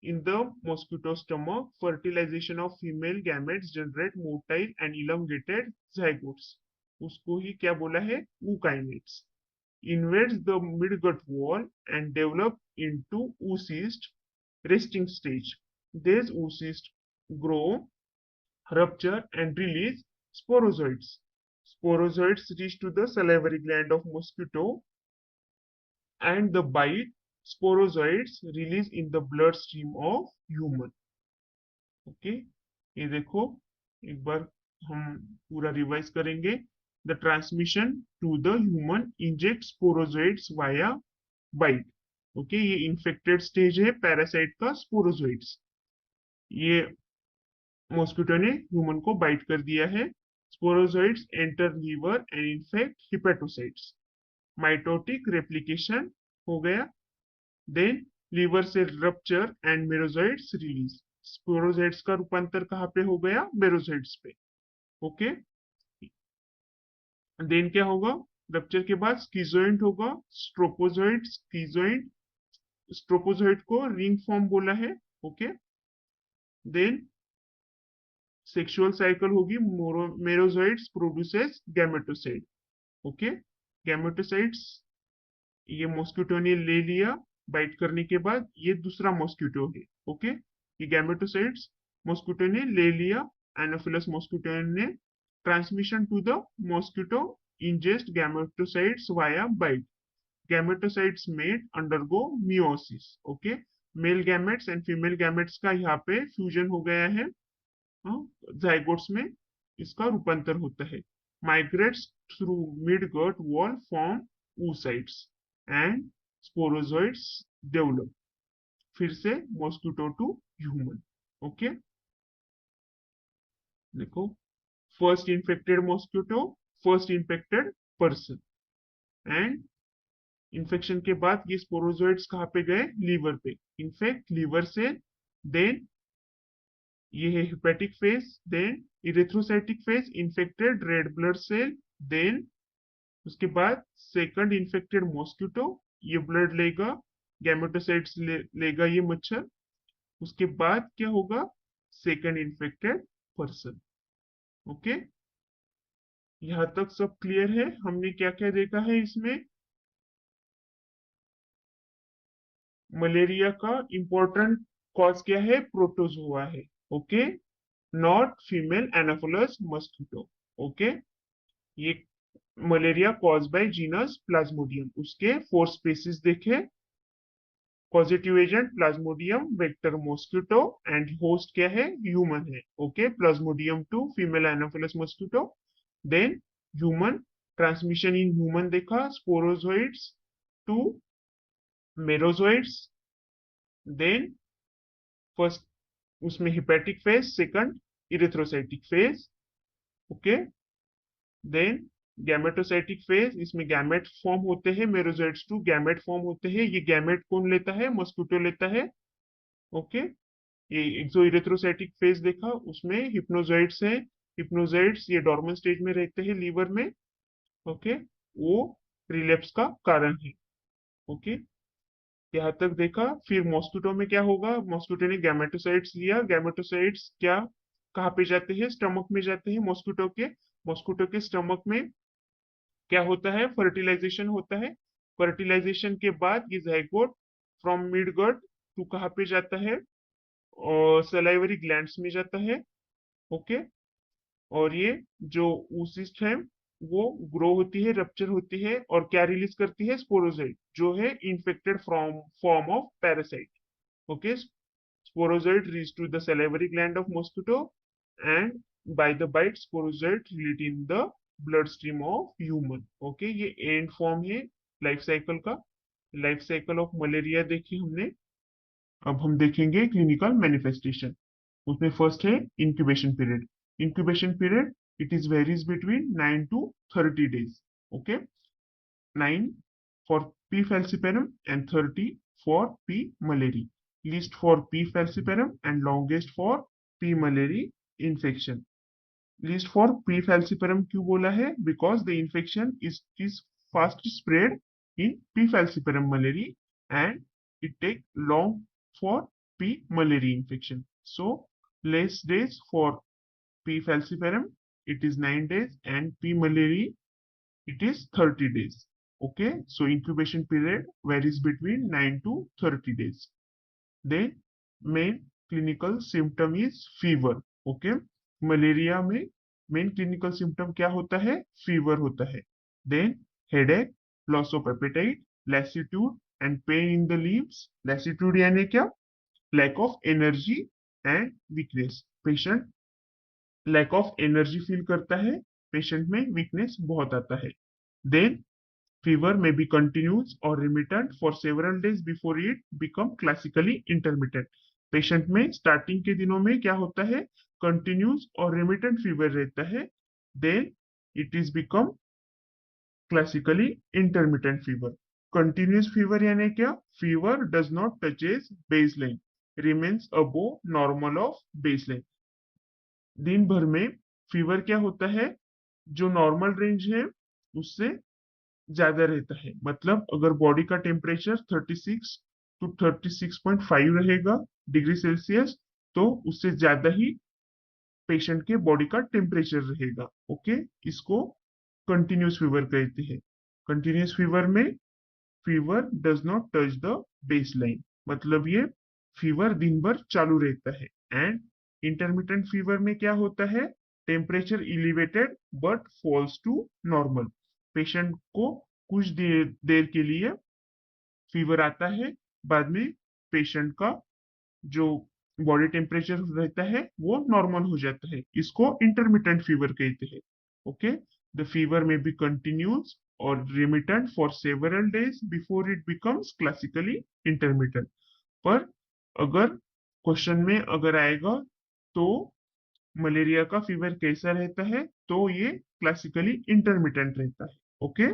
In the mosquito stomach, fertilization of female gametes generate motile and elongated zygotes। उसको ही क्या बोला है? ookinetes। Invades the midgut wall and develop into oocyst resting stage। These oocysts grow, rupture and release sporozoites। Sporozoites reach to the salivary gland of mosquito and the bite sporozoites release in the bloodstream of human। Okay, ये देखो, एक बार हम पूरा revise करेंगे। The transmission to the human inject sporozoites via bite. Okay, ये infected stage है parasite का, स्पोरोजोइड्स। ये मॉस्किटो ने ह्यूमन को बाइट कर दिया है। Sporozoites enter liver and infect hepatocytes. Mitotic replication हो गया, देन लीवर से rupture and merozoites release. Sporozoites का रूपांतर कहाँ पे हो गया? मेरोजोइड्स पे। ओके, देन क्या होगा? रप्चर के बाद स्कीजोइड होगा, स्ट्रोपोजोइड, स्कीजोइड। स्ट्रोपोजोइड को रिंग फॉर्म बोला है। ओके, देन सेक्सुअल साइकिल होगी, मेरोजोइड्स प्रोड्यूसेस गैमेटोसाइड। ओके, गैमेटोसाइड्स ये मॉस्किटो ने ले लिया बाइट करने के बाद, ये दूसरा मॉस्किटो है। ओके, ये गैमेटोसाइड्स मॉस्किटो ने ले लिया, एनोफिलस मॉस्किटो ने। Transmission to the mosquito ingest gametocytes via bite। Gametocytes mate undergo meiosis। Okay, male gametes and female gametes का यहाँ पे फ्यूजन हो गया है, जाइगोट्स में इसका रूपांतर होता है। Migrates through mid gut wall form oocytes and sporozoids develop। फिर से मॉस्किटो टू ह्यूमन। ओके, देखो, first infected mosquito, first infected person, and infection के बाद ये स्पोरोजोइड्स कहाँ पे गए? लीवर पे। इनफेक्ट लीवर से, देन ये है hepatic phase, then erythrocytic phase, infected red blood cell, then उसके बाद सेकंड इन्फेक्टेड मॉस्किटो, ये ब्लड लेगा, गैमेटोसाइट्स लेगा ये मच्छर। उसके बाद क्या होगा? Second infected person. ओके, यहाँ तक सब क्लियर है? हमने क्या क्या देखा है इसमें? मलेरिया का इंपॉर्टेंट कॉज क्या है? प्रोटोजोआ है। Okay, not female anopheles mosquito. Okay, ये malaria cause by genus plasmodium, उसके 4 स्पीसीज देखे। Positive agent plasmodium vector mosquito, and host क्या है? ह्यूमन है। Okay, plasmodium to female anopheles mosquito, then human transmission in human देखा, sporozoites to merozoites, then first उसमें hepatic phase, second erythrocytic phase. Okay, then gametocytic phase, इसमें gamete form होते हैं, मेरोजोइड्स to gamete form होते हैं। ये gamete कौन लेता है? मॉस्किटो लेता है। ओके, ये एक्सोइरेथ्रोसाइटिक फेज देखा, उसमें हिप्नोजोइड्स हैं। हिप्नोजोइड्स ये डॉर्मन स्टेज में रहते हैं लीवर में। ओके, वो रिलेप्स का कारण है। ओके, यहाँ तक देखा। फिर मॉस्किटो में क्या होगा? मॉस्किटो ने गैमेटोसाइट्स लिया, गैमेटोसाइट्स क्या कहाँ पे जाते हैं? स्टमक में जाते हैं मॉस्किटो के। मॉस्किटो के स्टमक में क्या होता है? फर्टिलाइजेशन होता है। फर्टिलाइजेशन के बाद ये जाइगोट फ्रॉम मिडगट टू कहाँ पे जाता है? और सलाइवरी ग्लैंड्स में जाता है। ओके, और ये जो oocyst है वो ग्रो होती है, रप्चर होती है, और क्या रिलीज करती है? स्पोरोजाइट, जो है infected from form of parasite. Okay, sporozoid reach to the salivary gland of mosquito, and by the bite sporozoid released in the bloodstream of human. Okay, ये एंड फॉर्म है लाइफ साइकिल का। Life cycle of malaria देखी हमने। अब हम देखेंगे clinical manifestation. उसमें first है incubation period. Incubation period, it is varies between 9 to 30 days. Okay, 9 for P. falciparum and 30 for P. malariae. Least for P. falciparum and longest for P. malariae infection. Least for P. falciparum क्यों बोला है? Because the infection is fast spread in P. falciparum malariae, and it take long for P. malariae infection. So less days for P. falciparum, it is 9 days, and P. malariae, it is 30 days. Okay, so incubation period varies between 9 to 30 days. Then main clinical symptom is fever. Okay, malaria में main clinical symptom क्या होता है? Fever होता है। Then headache, loss of appetite, lassitude and pain in the leaves. Lassitude यानी क्या? Lack of energy and weakness. Patient lack of energy feel करता है, पेशेंट में वीकनेस बहुत आता है। Then fever may be continuous or remittent for several days before it become classically intermittent. Patient में starting के दिनों में क्या होता है? कंटिन्यूस और रेमिटेंट फीवर रहता है, then it is become classically intermittent fever. Continuous fever यानी क्या? Fever does not touches baseline, remains above normal of baseline. दिन भर में फीवर क्या होता है? जो नॉर्मल रेंज है उससे ज्यादा रहता है। मतलब अगर बॉडी का टेम्परेचर 36 to 36.5 रहेगा डिग्री सेल्सियस, तो उससे ज्यादा ही पेशेंट के बॉडी का टेम्परेचर रहेगा। ओके, इसको कंटिन्यूस फीवर कहते हैं। कंटिन्यूस फीवर में fever does not touch the base line, मतलब ये फीवर दिन भर चालू रहता है। एंड इंटरमिटेंट फीवर में क्या होता है? Temperature elevated but falls to normal. Patient को कुछ देर के लिए फीवर आता है, बाद में पेशेंट का जो बॉडी टेम्परेचर रहता है वो नॉर्मल हो जाता है। इसको इंटरमिटेंट फीवर कहते हैं। Okay, the fever may be continuous और remittent for several days before it becomes classically intermittent. पर अगर क्वेश्चन में अगर आएगा तो मलेरिया का फीवर कैसा रहता है, तो ये क्लासिकली इंटरमिटेंट रहता है। ओके,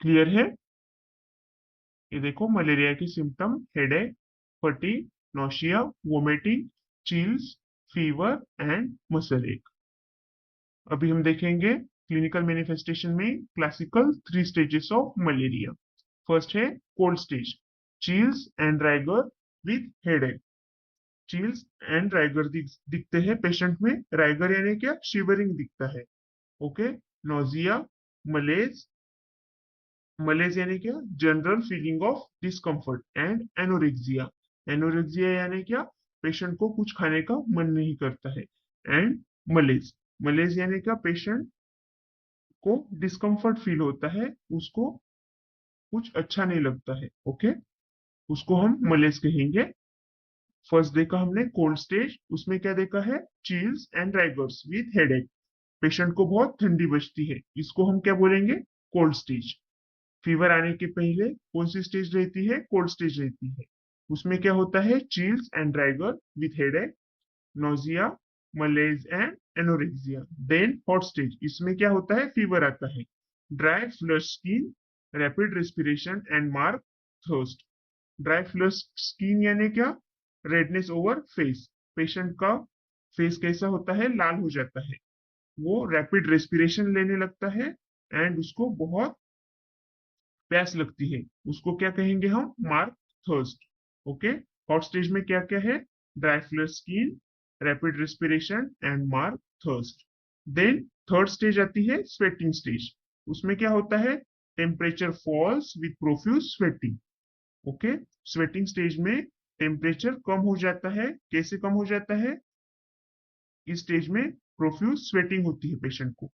क्लियर है? ये देखो मलेरिया की symptom: headache, fatigue, nausea, vomiting, chills, fever and muscle ache. अभी हम देखेंगे क्लिनिकल मैनिफेस्टेशन में classical 3 stages of malaria. First है cold stage, chills and rigor with headache. Chills and rigor दिखते हैं पेशेंट में। राइगर यानी क्या? शिवरिंग दिखता है। Okay, nausea, मलेज। मलेज यानी क्या? General feeling of discomfort and anorexia. Anorexia यानी क्या? पेशेंट को कुछ खाने का मन नहीं करता है। एंड मलेज, मलेज यानी क्या? पेशेंट को डिस्कम्फर्ट फील होता है, उसको कुछ अच्छा नहीं लगता है। ओके, उसको हम मलेज कहेंगे। फर्स्ट देखा हमने कोल्ड स्टेज, उसमें क्या देखा है? Chills and rigors with headache. Patient को बहुत ठंडी बजती है, इसको हम क्या बोलेंगे? Cold stage. फीवर आने के पहले कौन सी स्टेज रहती है? कोल्ड स्टेज रहती है। उसमें क्या होता है? Chills and rigor with headache, nausea, malaise and anorexia. Then hot stage, इसमें क्या होता है? फीवर आता है, dry flush skin, rapid respiration and mark thirst. Dry flush skin यानी क्या? Redness over face. पेशेंट का फेस कैसा होता है? लाल हो जाता है। वो रैपिड रेस्पिरेशन लेने लगता है एंड उसको बहुत प्यास लगती है। उसको क्या कहेंगे हम? Mark thirst. Okay, hot stage में क्या क्या है? Dry flush skin, rapid respiration and mark thirst. Then third stage आती है स्वेटिंग स्टेज। उसमें क्या होता है? Temperature falls with profuse sweating. Okay, sweating stage में टेम्परेचर कम हो जाता है। कैसे कम हो जाता है? इस स्टेज में प्रोफ्यूज स्वेटिंग होती है पेशेंट को।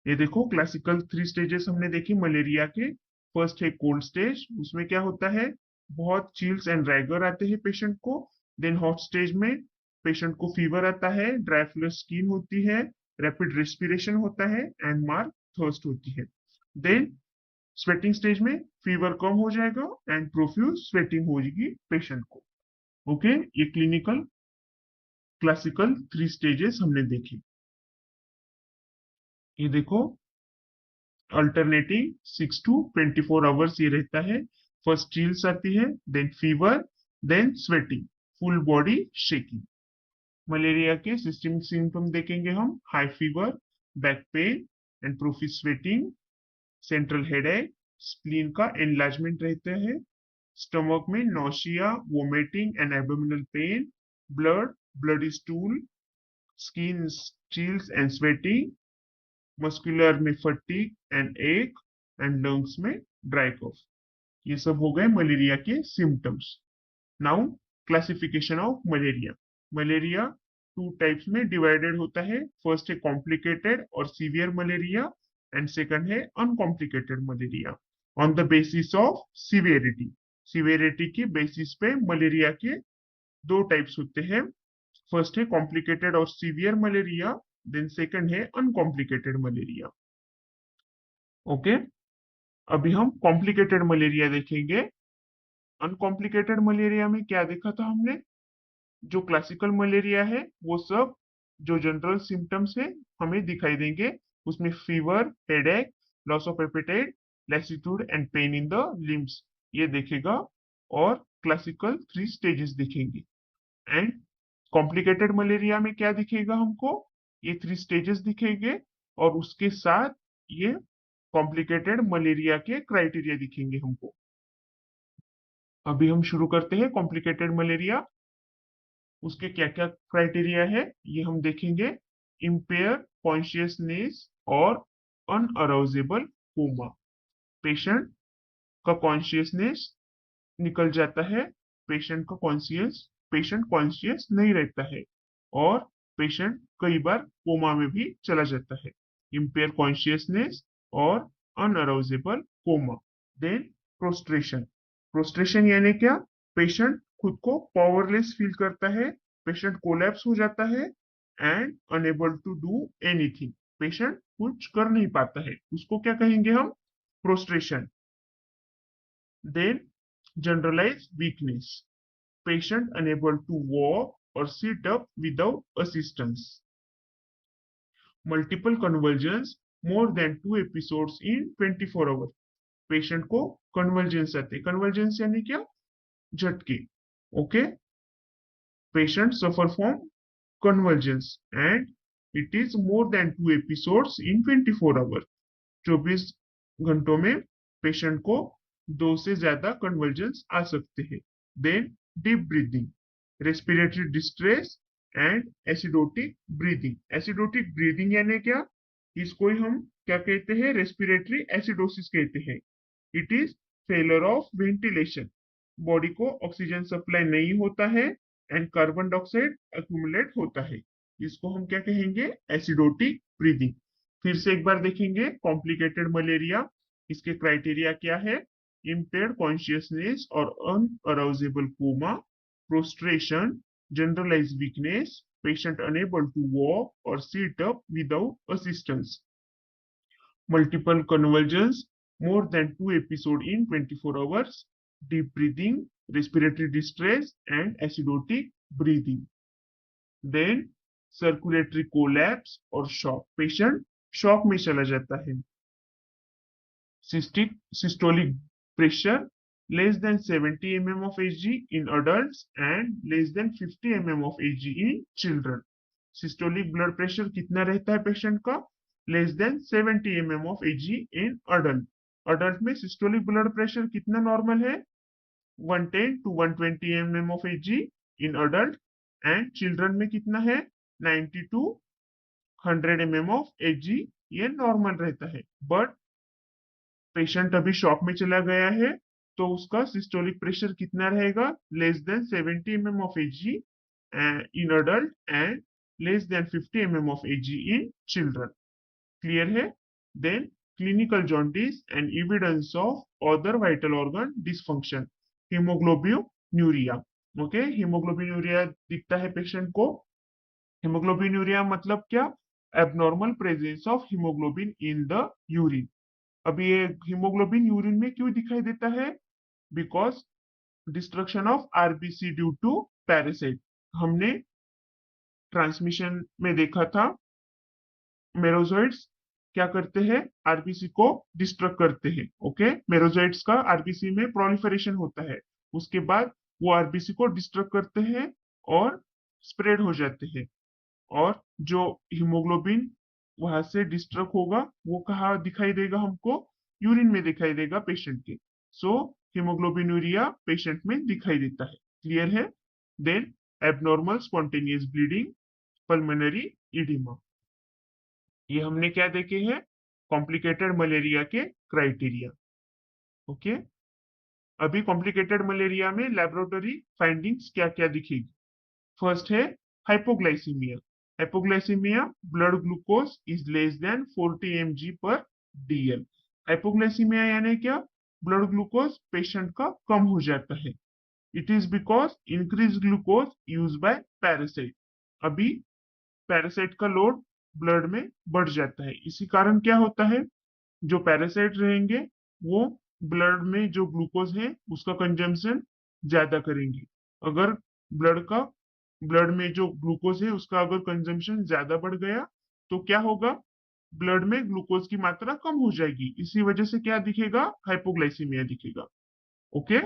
ये देखो क्लासिकल 3 स्टेजेस हमने देखी मलेरिया के। फर्स्ट है कोल्ड स्टेज, उसमें क्या होता है? बहुत चिल्स एंड राइगर आते हैं पेशेंट को। देन हॉट स्टेज में पेशेंट को फीवर आता है, ड्राई फ्लश स्किन होती है, रैपिड रेस्पिरेशन होता है एंड मार्क थर्स्ट होती है। देन स्वेटिंग स्टेज में फीवर कम हो जाएगा एंड प्रोफ्यूज स्वेटिंग होगी पेशेंट को। ओके, ये क्लिनिकल क्लासिकल 3 स्टेजेस हमने देखे। ये देखो अल्टरनेटिंग 6 to 24 आवर्स ये रहता है। फर्स्ट चिल्स आती है, then fever, then sweating, full body shaking. Malaria के सिस्टमिक सिम्टम देखेंगे हम: high fever, back pain and profuse sweating, central headache, spleen का एनलार्जमेंट रहता है, स्टमक में nausea, vomiting and abdominal pain, blood, bloody stool, skin chills and sweating, muscular में fatigue and ache, and lungs में dry cough. ये सब हो गए मलेरिया के symptoms. Now classification of malaria. Malaria 2 types में डिवाइडेड होता है। फर्स्ट है कॉम्प्लिकेटेड और सीवियर मलेरिया एंड सेकंड है uncomplicated malaria. On the basis of severity, severity की बेसिस पे मलेरिया के 2 टाइप्स होते हैं। फर्स्ट है कॉम्प्लिकेटेड और सीवियर मलेरिया, देन सेकंड है अनकॉम्प्लिकेटेड मलेरिया। ओके, अभी हम कॉम्प्लिकेटेड मलेरिया देखेंगे। अनकॉम्प्लिकेटेड मलेरिया में क्या देखा था हमने? जो क्लासिकल मलेरिया है वो सब जो जनरल सिम्टम्स है हमें दिखाई देंगे। उसमें fever, headache, loss of appetite, lassitude and pain in the limbs ये देखेगा। और क्लासिकल 3 स्टेजेस दिखेंगे। एंड कॉम्प्लिकेटेड मलेरिया में क्या दिखेगा हमको? ये 3 स्टेजेस दिखेंगे और उसके साथ ये कॉम्प्लिकेटेड मलेरिया के क्राइटेरिया दिखेंगे हमको। अभी हम शुरू करते हैं कॉम्प्लिकेटेड मलेरिया। उसके क्या क्या क्राइटेरिया है ये हम देखेंगे: इम्पेयर कॉन्शियसनेस और अनअराउजेबल कोमा। पेशेंट का कॉन्शियसनेस निकल जाता है, पेशेंट कॉन्शियस नहीं रहता है और पेशेंट कई बार कोमा में भी चला जाता है। इम्पेयर कॉन्शियसनेस और unarousable coma. Then prostration. Prostration यानी क्या? पेशेंट खुद को पावरलेस फील करता है, पेशेंट कोलैप्स हो जाता है and unable to do anything. Patient कुछ कर नहीं पाता है, उसको क्या कहेंगे हम? Prostration. Then generalize weakness. patient unable to walk or sit up without assistance. Multiple convulsions more than 2 episodes in 24 hours. Patient को कन्वर्जेंस आते हैं। कन्वर्जेंस यानी क्या? झटके। Okay, patient suffer from convergence and it is more than 2 episodes in 24 hours. 24 घंटों में patient को 2 से ज्यादा कन्वर्जेंस आ सकते हैं। Then deep breathing, respiratory distress and acidotic breathing. Acidotic breathing यानी क्या? इसको ही हम क्या कहते हैं? रेस्पिरेटरी एसिडोसिस कहते हैं। It is failure of ventilation, body को ऑक्सीजन सप्लाई नहीं होता है एंड कार्बन डाइऑक्साइड एक्यूमुलेट होता है। इसको हम क्या कहेंगे? Acidotic breathing. फिर से एक बार देखेंगे कॉम्प्लिकेटेड मलेरिया। इसके क्राइटेरिया क्या है? impaired consciousness or unarousable coma, prostration, generalized weakness, patient unable to walk or sit up without assistance, multiple convulsions more than 2 episodes in 24 hours, deep breathing, respiratory distress, and acidotic breathing. Then circulatory collapse or shock, patient shock में चला जाता है। systolic pressure less than 70 mm of Hg in adults and less than 50 mm of Hg in children. Systolic blood pressure कितना रहता है patient का? Less than 70 mm of Hg in adult. Adult में systolic blood pressure कितना normal है? 110 to 120 mm of Hg in adult, and children में कितना है? 90 to 100 mm of Hg, ये नॉर्मल रहता है। बट पेशेंट अभी शॉक में चला गया है तो उसका सिस्टोलिक प्रेशर कितना रहेगा? Less than 70 mm of Hg in adult and less than 50 mm of Hg in children. Clear है? Then clinical jaundice and evidence of other vital organ dysfunction, haemoglobinuria. Okay, haemoglobinuria दिखता है patient को। Haemoglobinuria मतलब क्या? Abnormal presence of haemoglobin in the urine. अब ये haemoglobin urine में क्यों दिखाई देता है? Because destruction of RBC due to parasite. हमने ट्रांसमिशन में देखा था मेरोजोइड्स क्या करते हैं? आरबीसी को डिस्ट्रक्ट करते हैं। ओके, मेरोजोइड्स का आरबीसी में प्रोलिफरेशन होता है, उसके बाद वो आरबीसी को डिस्ट्रक्ट करते हैं और स्प्रेड हो जाते हैं। और जो हीमोग्लोबिन वहां से डिस्ट्रक्ट होगा वो कहाँ दिखाई देगा हमको? यूरिन में दिखाई देगा पेशेंट के। सो हीमोग्लोबिनूरिया पेशेंट में दिखाई देता है। क्लियर है? Then abnormal spontaneous bleeding, pulmonary oedema. ये हमने क्या देखे हैं? कॉम्प्लिकेटेड मलेरिया के क्राइटेरिया। ओके, अभी कॉम्प्लिकेटेड मलेरिया में लेबोरेटरी फाइंडिंग्स क्या क्या दिखेगी? फर्स्ट है hypoglycaemia. Hypoglycaemia, blood glucose is less than 40 mg per dl। Hypoglycaemia यानी क्या? ब्लड ग्लूकोज पेशेंट का कम हो जाता है। It is because increase glucose use by parasite. अभी पैरासाइट का लोड ब्लड में बढ़ जाता है। इसी कारण क्या होता है? जो पैरासाइट रहेंगे वो ब्लड में जो ग्लूकोज है उसका कंजम्पशन ज्यादा करेंगे। अगर ब्लड में जो ग्लूकोज है उसका अगर कंजम्पशन ज्यादा बढ़ गया तो क्या होगा? ब्लड में ग्लूकोज की मात्रा कम हो जाएगी। इसी वजह से क्या दिखेगा? हाइपोग्लाइसीमिया दिखेगा। Okay,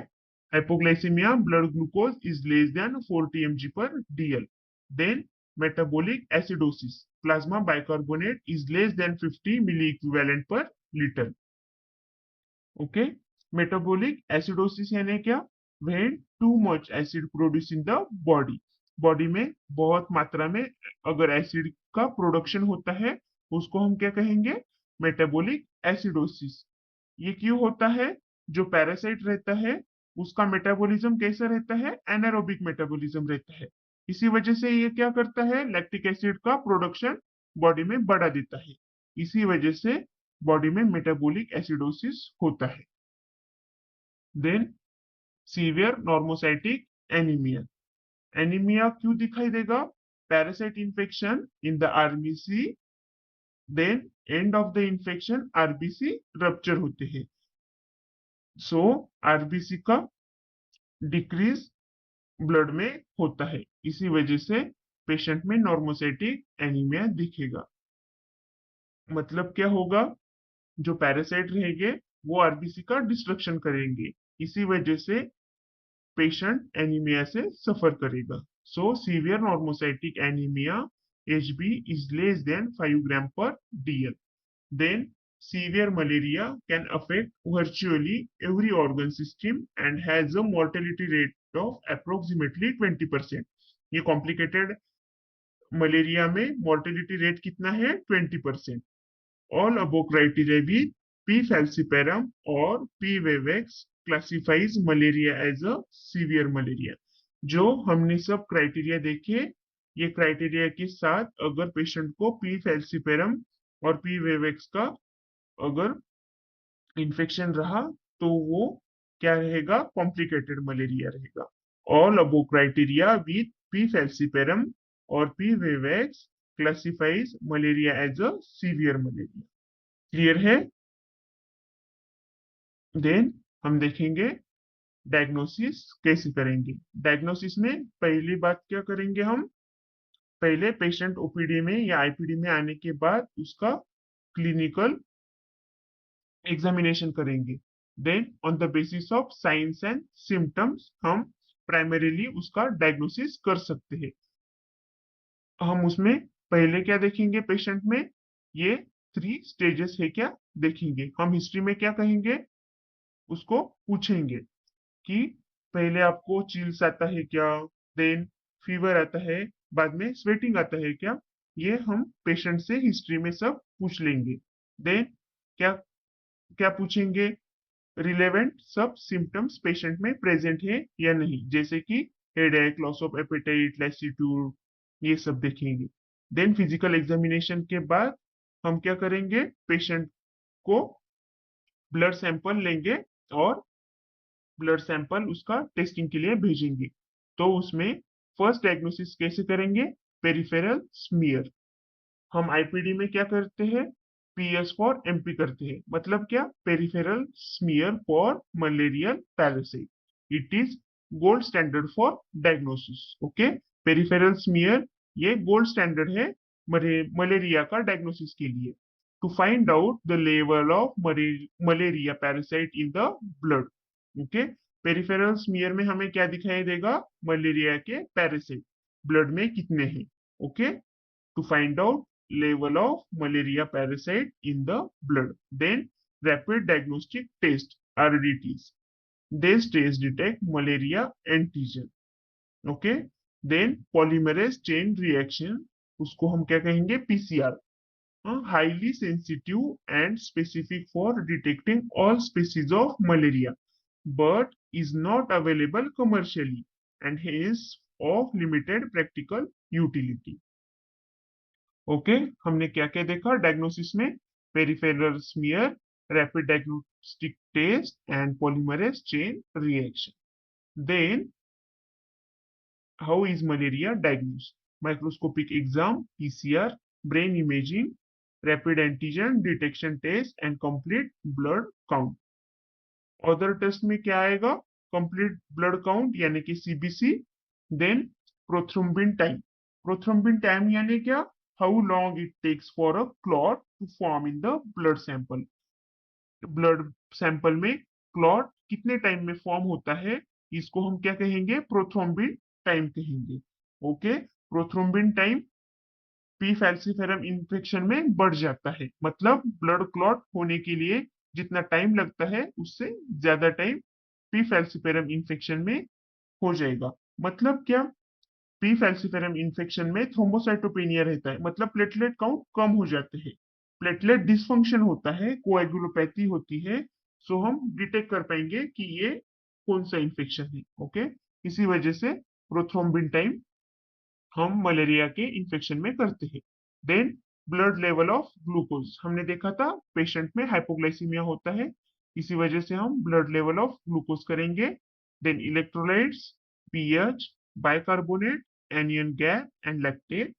hypoglycaemia, blood glucose is less than 40 mg per dl। Then metabolic acidosis, plasma bicarbonate is less than 50 milliequivalent per liter. Okay, metabolic acidosis यानी क्या? When too much acid produced in the body, body में बहुत मात्रा में अगर acid का production होता है उसको हम क्या कहेंगे? Metabolic acidosis. ये क्यों होता है? जो पैरासाइट रहता है उसका मेटाबॉलिज्म कैसा रहता है? एनारोबिक मेटाबॉलिज्म रहता है। इसी वजह से ये क्या करता है? लैक्टिक एसिड का प्रोडक्शन बॉडी में बढ़ा देता है। इसी वजह से बॉडी में मेटाबॉलिक एसिडोसिस होता है। Then severe normocytic anaemia. Anaemia क्यों दिखाई देगा? Parasite infection in the RBC, then end of the infection RBC rupture होते हैं। सो आरबीसी का डिक्रीज ब्लड में होता है। इसी वजह से पेशेंट में नॉर्मोसाइटिक एनीमिया दिखेगा। मतलब क्या होगा, जो पैरासाइट रहेंगे वो आरबीसी का डिस्ट्रक्शन करेंगे, इसी वजह से पेशेंट एनीमिया से सफर करेगा। So severe normocytic anaemia HB is less than 5 gram per DL. Then severe malaria can affect virtually every organ system and has a mortality rate of approximately 20%. ये complicated malaria में mortality rate कितना है, 20%। All above criteria with P. falciparum or P. vivax classifies malaria as a severe malaria। जो हमने सब criteria देखे, ये criteria के साथ अगर पेशेंट को P. falciparum और P. vivax का अगर इन्फेक्शन रहा तो वो क्या रहेगा, कॉम्प्लिकेटेड मलेरिया रहेगा। All above criteria with P. falciparum और P. vivax classifies malaria as a severe malaria. Clear है? देन हम देखेंगे डायग्नोसिस कैसे करेंगे। डायग्नोसिस में पहली बात क्या करेंगे, हम पहले पेशेंट ओपीडी में या आईपीडी में आने के बाद उसका क्लिनिकल एग्जामिनेशन करेंगे। Then on the basis of signs and symptoms हम प्राइमरीली उसका डायग्नोसिस कर सकते हैं। हम उसमें पहले क्या देखेंगे, पेशेंट में ये 3 स्टेजेस है क्या देखेंगे। हम हिस्ट्री में क्या कहेंगे, उसको पूछेंगे कि पहले आपको चिल्स आता है क्या, देन फीवर आता है, बाद में स्वेटिंग आता है क्या। ये हम पेशेंट से हिस्ट्री में सब पूछ लेंगे। देन क्या क्या पूछेंगे, रिलेवेंट सब सिम्टम्स पेशेंट में प्रेजेंट है या नहीं, जैसे कि headache, loss of apatite, lassitude, ये सब देखेंगे। देन फिजिकल एग्जामिनेशन के बाद हम क्या करेंगे, पेशेंट को ब्लड सैंपल लेंगे और ब्लड सैंपल उसका टेस्टिंग के लिए भेजेंगे। तो उसमें फर्स्ट डायग्नोसिस कैसे करेंगे, पेरिफेरल स्मीयर। हम आईपीडी में क्या करते हैं, PS फॉर MP करते हैं। मतलब क्या, peripheral smear for malarial parasite. It is gold standard for diagnosis. Okay, peripheral smear ये गोल्ड स्टैंडर्ड है मलेरिया का डायग्नोसिस के लिए, to find out the level of malaria parasite in the blood. Okay, peripheral smear में हमें क्या दिखाई देगा, मलेरिया के पैरासाइट ब्लड में कितने हैं। Okay, to find out level of malaria parasite in the blood. Then rapid diagnostic test, RDTs. These tests detect malaria antigen. Okay. Then polymerase chain reaction, उसको हम क्या कहेंगे, PCR. Highly sensitive and specific for detecting all species of malaria, but is not available commercially and hence of limited practical utility. Okay, हमने क्या क्या देखा diagnosis में, peripheral smear, rapid diagnostic test and polymerase chain reaction. Then how is malaria diagnosed, microscopic exam, PCR, brain imaging, rapid antigen detection test and complete blood count. Other test में क्या आएगा, complete blood count यानी कि CBC। Then prothrombin time, prothrombin time यानी क्या, how long it takes for a clot to form in the blood sample. Blood sample में clot कितने time में फॉर्म होता है, इसको हम क्या कहेंगे, प्रोथ्रोम्बिन टाइम कहेंगे। Okay, prothrombin time P falciparum infection में बढ़ जाता है, मतलब ब्लड क्लॉट होने के लिए जितना टाइम लगता है उससे ज्यादा टाइम पी फैल्सिफेरम इन्फेक्शन में हो जाएगा। मतलब क्या, पी फैल्सिफेरम इन्फेक्शन में थ्रोम्बोसाइटोपेनिया रहता है, मतलब प्लेटलेट काउंट कम हो जाते हैं, प्लेटलेट डिसफंक्शन होता है, कोएगुलोपैथी होती है। सो हम डिटेक्ट कर पाएंगे कि ये कौन सा इन्फेक्शन है। ओके, इसी वजह से प्रोथ्रोम्बिन टाइम हम मलेरिया के इन्फेक्शन में करते हैं। Then blood level of glucose, हमने देखा था पेशेंट में हाइपोग्लाइसीमिया होता है, इसी वजह से हम ब्लड लेवल ऑफ ग्लूकोज करेंगे। Then electrolytes, pH, bicarbonate, anion gap and lactate.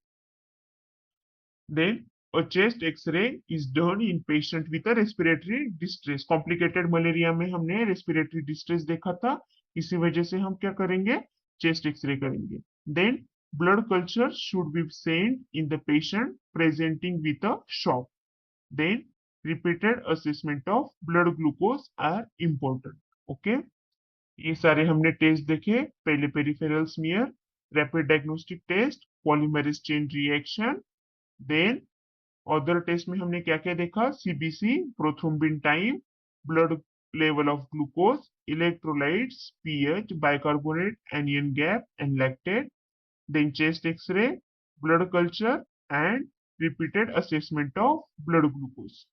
Then a chest X-ray is done in patient with a respiratory distress. Complicated malaria में हमने respiratory distress देखा था, इसी वजह से हम क्या करेंगे, चेस्ट एक्सरे करेंगे। Then blood culture should be sent in the patient presenting with a shock. Then repeated assessment of blood glucose are important. Okay, ये सारे हमने टेस्ट देखे। पहले peripheral smear, rapid diagnostic test, polymerase chain reaction. Then other test में हमने क्या क्या देखा? CBC, prothrombin time, blood level of glucose, electrolytes, pH, bicarbonate, anion gap and lactate. Then chest x-ray, blood culture and repeated assessment of blood glucose.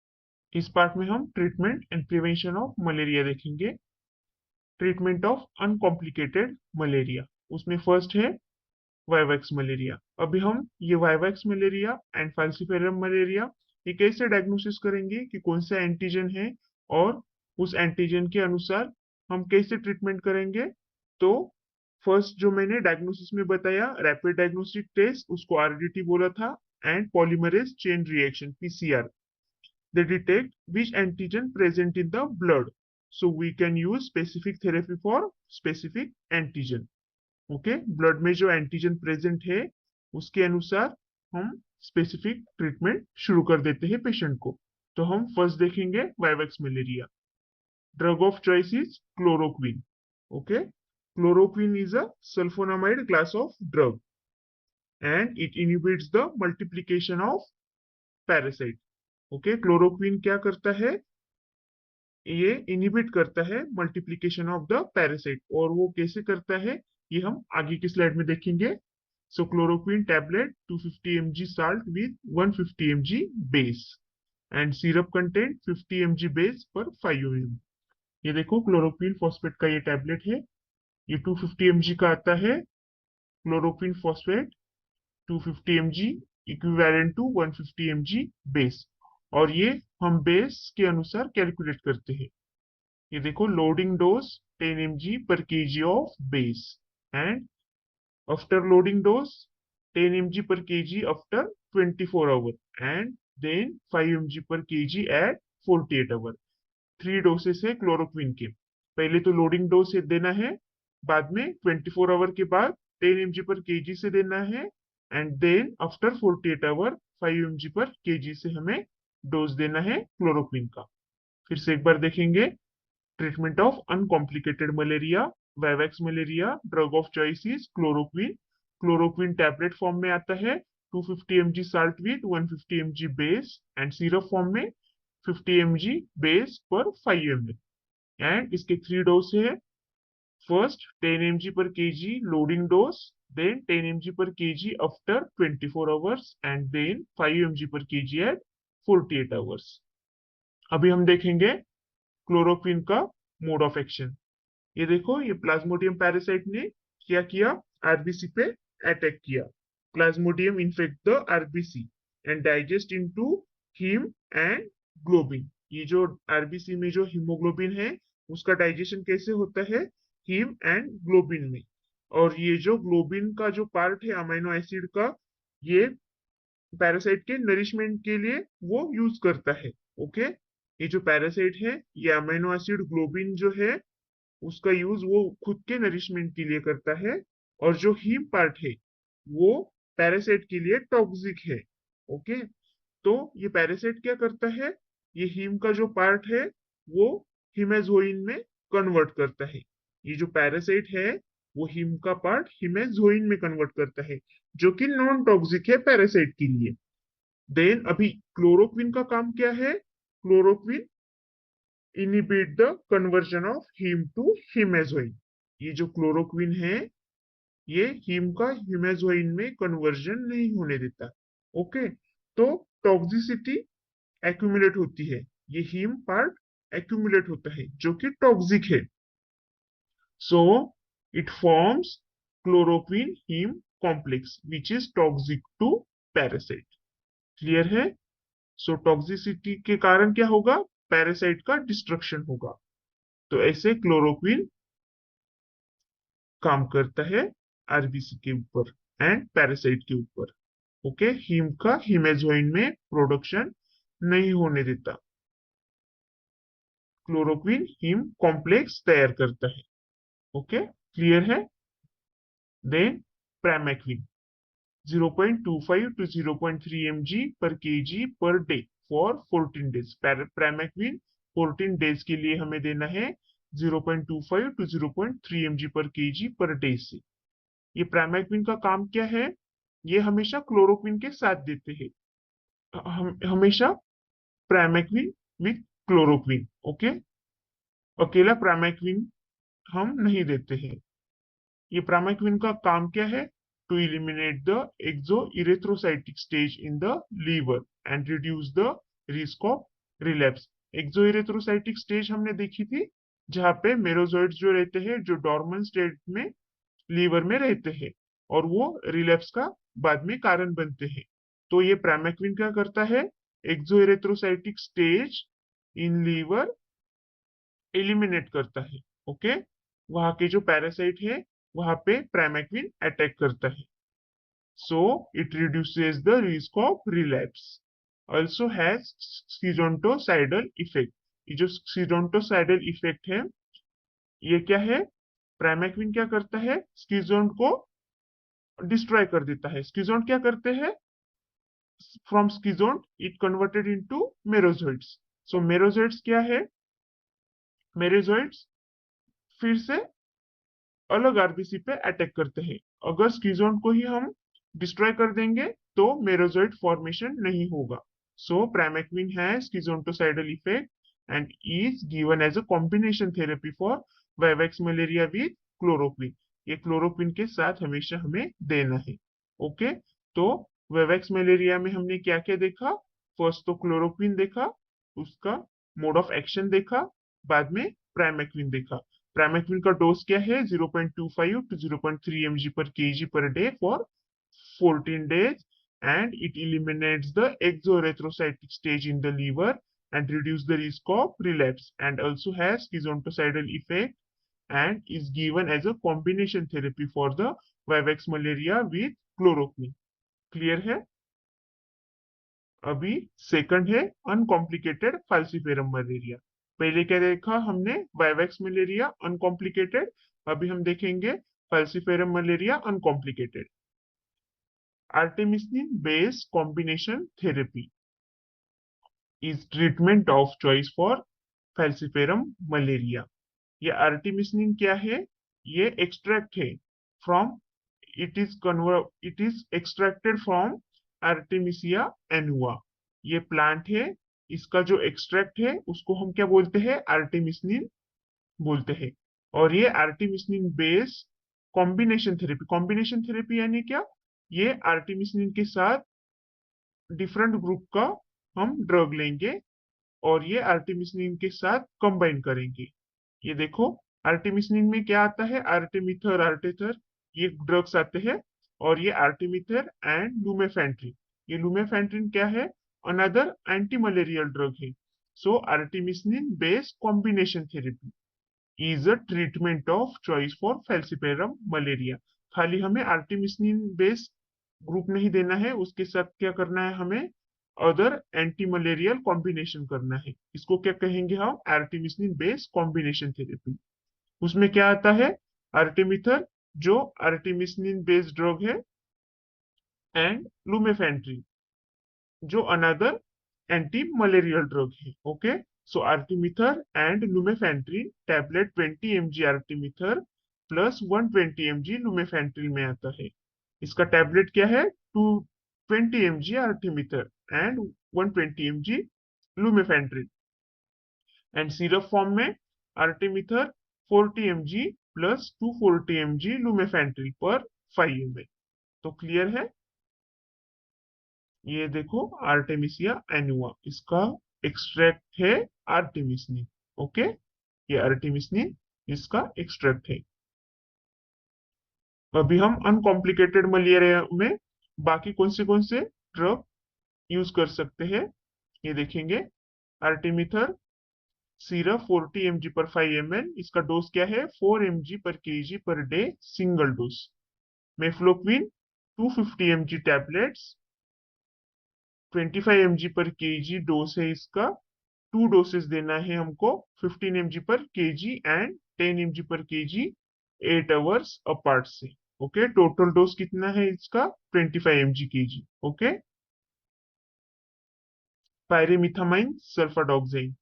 इस part में हम treatment and prevention of malaria देखेंगे। Treatment of uncomplicated malaria, उसमें first है vivax malaria. अभी हम ये vivax malaria and फाल्सिफेरम malaria ये कैसे डायग्नोसिस करेंगे कि कौन सा एंटीजन है, और उस एंटीजन के अनुसार हम कैसे ट्रीटमेंट करेंगे। तो फर्स्ट जो मैंने डायग्नोसिस में बताया, रैपिड डायग्नोस्टिक टेस्ट, उसको आरडीटी बोला था, and polymerase chain reaction PCR. They detect which antigen present in the blood, so we can use specific therapy for specific antigen. Okay, blood में जो एंटीजन प्रेजेंट है उसके अनुसार हम स्पेसिफिक ट्रीटमेंट शुरू कर देते हैं पेशेंट को। तो हम फर्स्ट देखेंगे vivax malaria. Drug of choice is chloroquine. Okay, chloroquine is a sulphonamide class of drug and it inhibits the multiplication of parasite. Okay, chloroquine क्या करता है? ये इनहिबिट करता है मल्टीप्लिकेशन ऑफ द पैरासाइट, और वो कैसे करता है ये हम आगे की स्लाइड में देखेंगे। सो chloroquine tablet 250 mg salt with 150 mg base and syrup content 50 mg base per 5 ml। ये देखो क्लोरोक्विन फॉस्फेट का ये टैबलेट है, ये 250 mg का आता है। Chloroquine phosphate 250 mg equivalent to 150 mg base, और ये हम बेस के अनुसार कैलकुलेट करते हैं। ये देखो loading dose 10 mg per kg of base and after loading dose 10 mg per kg after 24 hour and then 5 mg per kg at 48 hour। 3 doses है क्लोरोक्विन के। पहले तो लोडिंग डोज से देना है, बाद में 24 आवर के बाद 10 mg पर kg से देना है, and then after 48 hour 5 mg per kg से हमें डोज देना है क्लोरोक्विन का। फिर से एक बार देखेंगे। Treatment of uncomplicated malaria, vivax malaria, drug of choice is chloroquine. Chloroquine tablet form में आता है 250 mg salt with 150 mg base and syrup form में 50 mg बेस पर 5 ml। एंड इसके 3 डोज है। First 10 mg per kg loading dose, then 10 mg per kg after 24 hours and then 5 mg per kg at 48 hours. अभी हम देखेंगे chloroquine का mode of action. ये देखो, ये प्लाज्मोडियम पैरासाइट ने क्या किया? आरबीसी पे अटैक किया। Plasmodium infect the RBC and digest into heme and globin. ये जो आरबीसी में जो हीमोग्लोबिन है उसका डाइजेशन कैसे होता है? हीम एंड ग्लोबिन में। और ये जो ग्लोबिन का जो पार्ट है अमीनो एसिड का, ये पैरासाइट के नरिशमेंट के लिए वो यूज करता है। ओके, ये जो पैरासाइट है ये अमीनो एसिड ग्लोबिन जो है उसका यूज वो खुद के नरिशमेंट के लिए करता है, और जो हीम पार्ट है वो पैरासाइट के लिए टॉक्सिक है। ओके, तो ये पैरासाइट क्या करता है? ये हीम का जो पार्ट है वो हिमेजोइन में कन्वर्ट करता है। ये जो पैरासाइट है वो हीम का पार्ट हिमेजोइन में कन्वर्ट करता है, जो कि नॉन टॉक्सिक है पैरासाइट के लिए। देन अभी क्लोरोक्विन का काम क्या है? Chloroquine inhibit the conversion of haem to haemozoin. ये जो क्लोरोक्विन है ये हीम का हिमेजोइन में कन्वर्जन नहीं होने देता। ओके, तो टॉक्सिसिटी एक्यूमुलेट होती है, ये हीम पार्ट एक्यूमुलेट होता है जो कि टॉक्सिक है। So it forms chloroquine heme complex which is toxic to parasite. Clear है? सो टॉक्सिसिटी के कारण क्या होगा? पैरासाइट का डिस्ट्रक्शन होगा। तो ऐसे क्लोरोक्विन काम करता है आरबीसी के ऊपर एंड पैरासाइट के ऊपर। ओके, हीम का हिमेजोइन में प्रोडक्शन नहीं होने देता। क्लोरोक्विन हीम कॉम्प्लेक्स तैयार करता है। ओके, क्लियर है? Then Primaquine 0.25 to 0.3 mg per kg per day for 14 days. Primaquine 14 days के लिए हमें देना है 0.25 to 0.3 mg per kg per day से। ये प्राइमैक्विन का काम क्या है? ये हमेशा क्लोरोक्विन के साथ देते हैं। हमेशा प्राइमैक्विन विथ क्लोरोक्विन। ओके, अकेला प्राइमैक्विन हम नहीं देते हैं। ये प्राइमैक्विन का काम क्या है? To eliminate the exo erythrocytic stage in the liver and reduce the risk of relapse. Exo erythrocytic stage हमने देखी थी, जहां पे मेरोजोइड्स जो रहते हैं, जो डॉर्मन स्टेट में लीवर में रहते हैं, और वो रिलैप्स का बाद में कारण बनते हैं। तो ये प्राइमैक्विन क्या करता है? एक्सो erythrocytic stage in liver eliminate करता है। ओके, वहां के जो पैरासाइट है वहां पे प्राइमैक्विन अटैक करता है। So it reduces the risk of relapse. Also has schizontocidal effect. ये जो स्कीजोंटोसाइडल इफेक्ट है, ये क्या है? प्राइमैक्विन क्या करता है? स्कीजोन को डिस्ट्रॉय कर देता है। स्कीजोन क्या करते हैं? From schizont it converted into merozoites. So merozoites क्या है? मेरोजोइड्स फिर से अलग आरबीसी पे अटैक करते हैं। अगर स्कीजोन को ही हम डिस्ट्रॉय कर देंगे तो मेरोजोइड फॉर्मेशन नहीं होगा। So primaquine has schizontocidal effect and is given as a combination therapy for vivax malaria with chloroquine. ये क्लोरोक्विन के साथ हमेशा हमें देना है। ओके, तो वाइवैक्स मलेरिया में हमने क्या क्या देखा? फर्स्ट तो क्लोरोक्विन देखा, उसका मोड ऑफ एक्शन देखा, बाद में प्राइमैक्विन देखा। प्राइमैक्विन का डोज क्या है? 0.25 to 0.3 mg per kg per day for 14 days, and it eliminates the exoerythrocytic stage in the liver and reduce the risk of relapse, and also has schizontocidal effect and is given as a combination therapy for the Vivax malaria with chloroquine. Clear है? अभी second है uncomplicated फाल्सिफेरम malaria. पहले क्या देखा हमने? Vivax malaria uncomplicated. अभी हम देखेंगे falciparum malaria uncomplicated. Artemisinin based combination therapy is treatment of choice for falciparum malaria. ये आर्टेमिसिन क्या है? ये एक्सट्रैक्ट है from, it is extracted from artemisia annua. ये प्लांट है, इसका जो एक्सट्रैक्ट है उसको हम क्या बोलते हैं? आर्टेमिसिन बोलते हैं। और ये आर्टेमिसिन बेस्ड कॉम्बिनेशन थेरेपी यानी क्या? ये आर्टेमिसिन के साथ डिफरेंट ग्रुप का हम ड्रग लेंगे और ये आर्टेमिसिन के साथ कंबाइन करेंगे। ये देखो, आर्टेमिसिन में क्या आता है? आर्टेमिथर, आर्टेथर, ये ड्रग्स आते हैं। और ये आर्टेमिथर एंड लुमेफेंट्रिन। ये लुमेफेंट्रिन क्या है? अनदर एंटी मलेरियल ड्रग है। So artemisinin based combination therapy is a treatment of choice for falciparum malaria. खाली हमें आर्टेमिसिन बेस्ड ग्रुप नहीं देना है, उसके साथ क्या करना है हमें? अदर एंटी मलेरियल कॉम्बिनेशन करना है। इसको क्या कहेंगे हम? Artemisinin based combination therapy. उसमें क्या आता है? आर्टेमिथर, जो आर्टेमिसिन बेस्ड ड्रग है, एंड लुमेफेंट्रिन, जो अनदर एंटी मलेरियल ड्रग है। Okay, so artemether and lumefantrine tablet 20 mg artemether plus 120 mg lumefantrine में आता है। इसका टैबलेट क्या है? 220 mg artemether and 120 mg lumefantrine. And syrup form में artemether 40 mg plus 240 mg lumefantrine per 5 ml। तो clear है? ये देखो आर्टेमिसिया एनुआ, इसका एक्सट्रैक्ट है आर्टेमिसिन। ओके, ये आर्टेमिसिन इसका एक्सट्रैक्ट है। अभी हम अनकॉम्प्लिकेटेड मलेरिया में बाकी कौन से ड्रग यूज कर सकते हैं ये देखेंगे। आर्टेमिथर सिरप 40 mg पर 5 ml, इसका डोज क्या है? 4 mg per KG per day, single dose. Mefloquine 250 mg tablets, 25 mg per KG dose है इसका। 2 डोसेस देना है हमको, 15 mg per KG and 10 mg per KG 8 hours apart से। ओके, टोटल डोज कितना है इसका 25 mg/kg। Okay, pyrimethamine sulfadoxine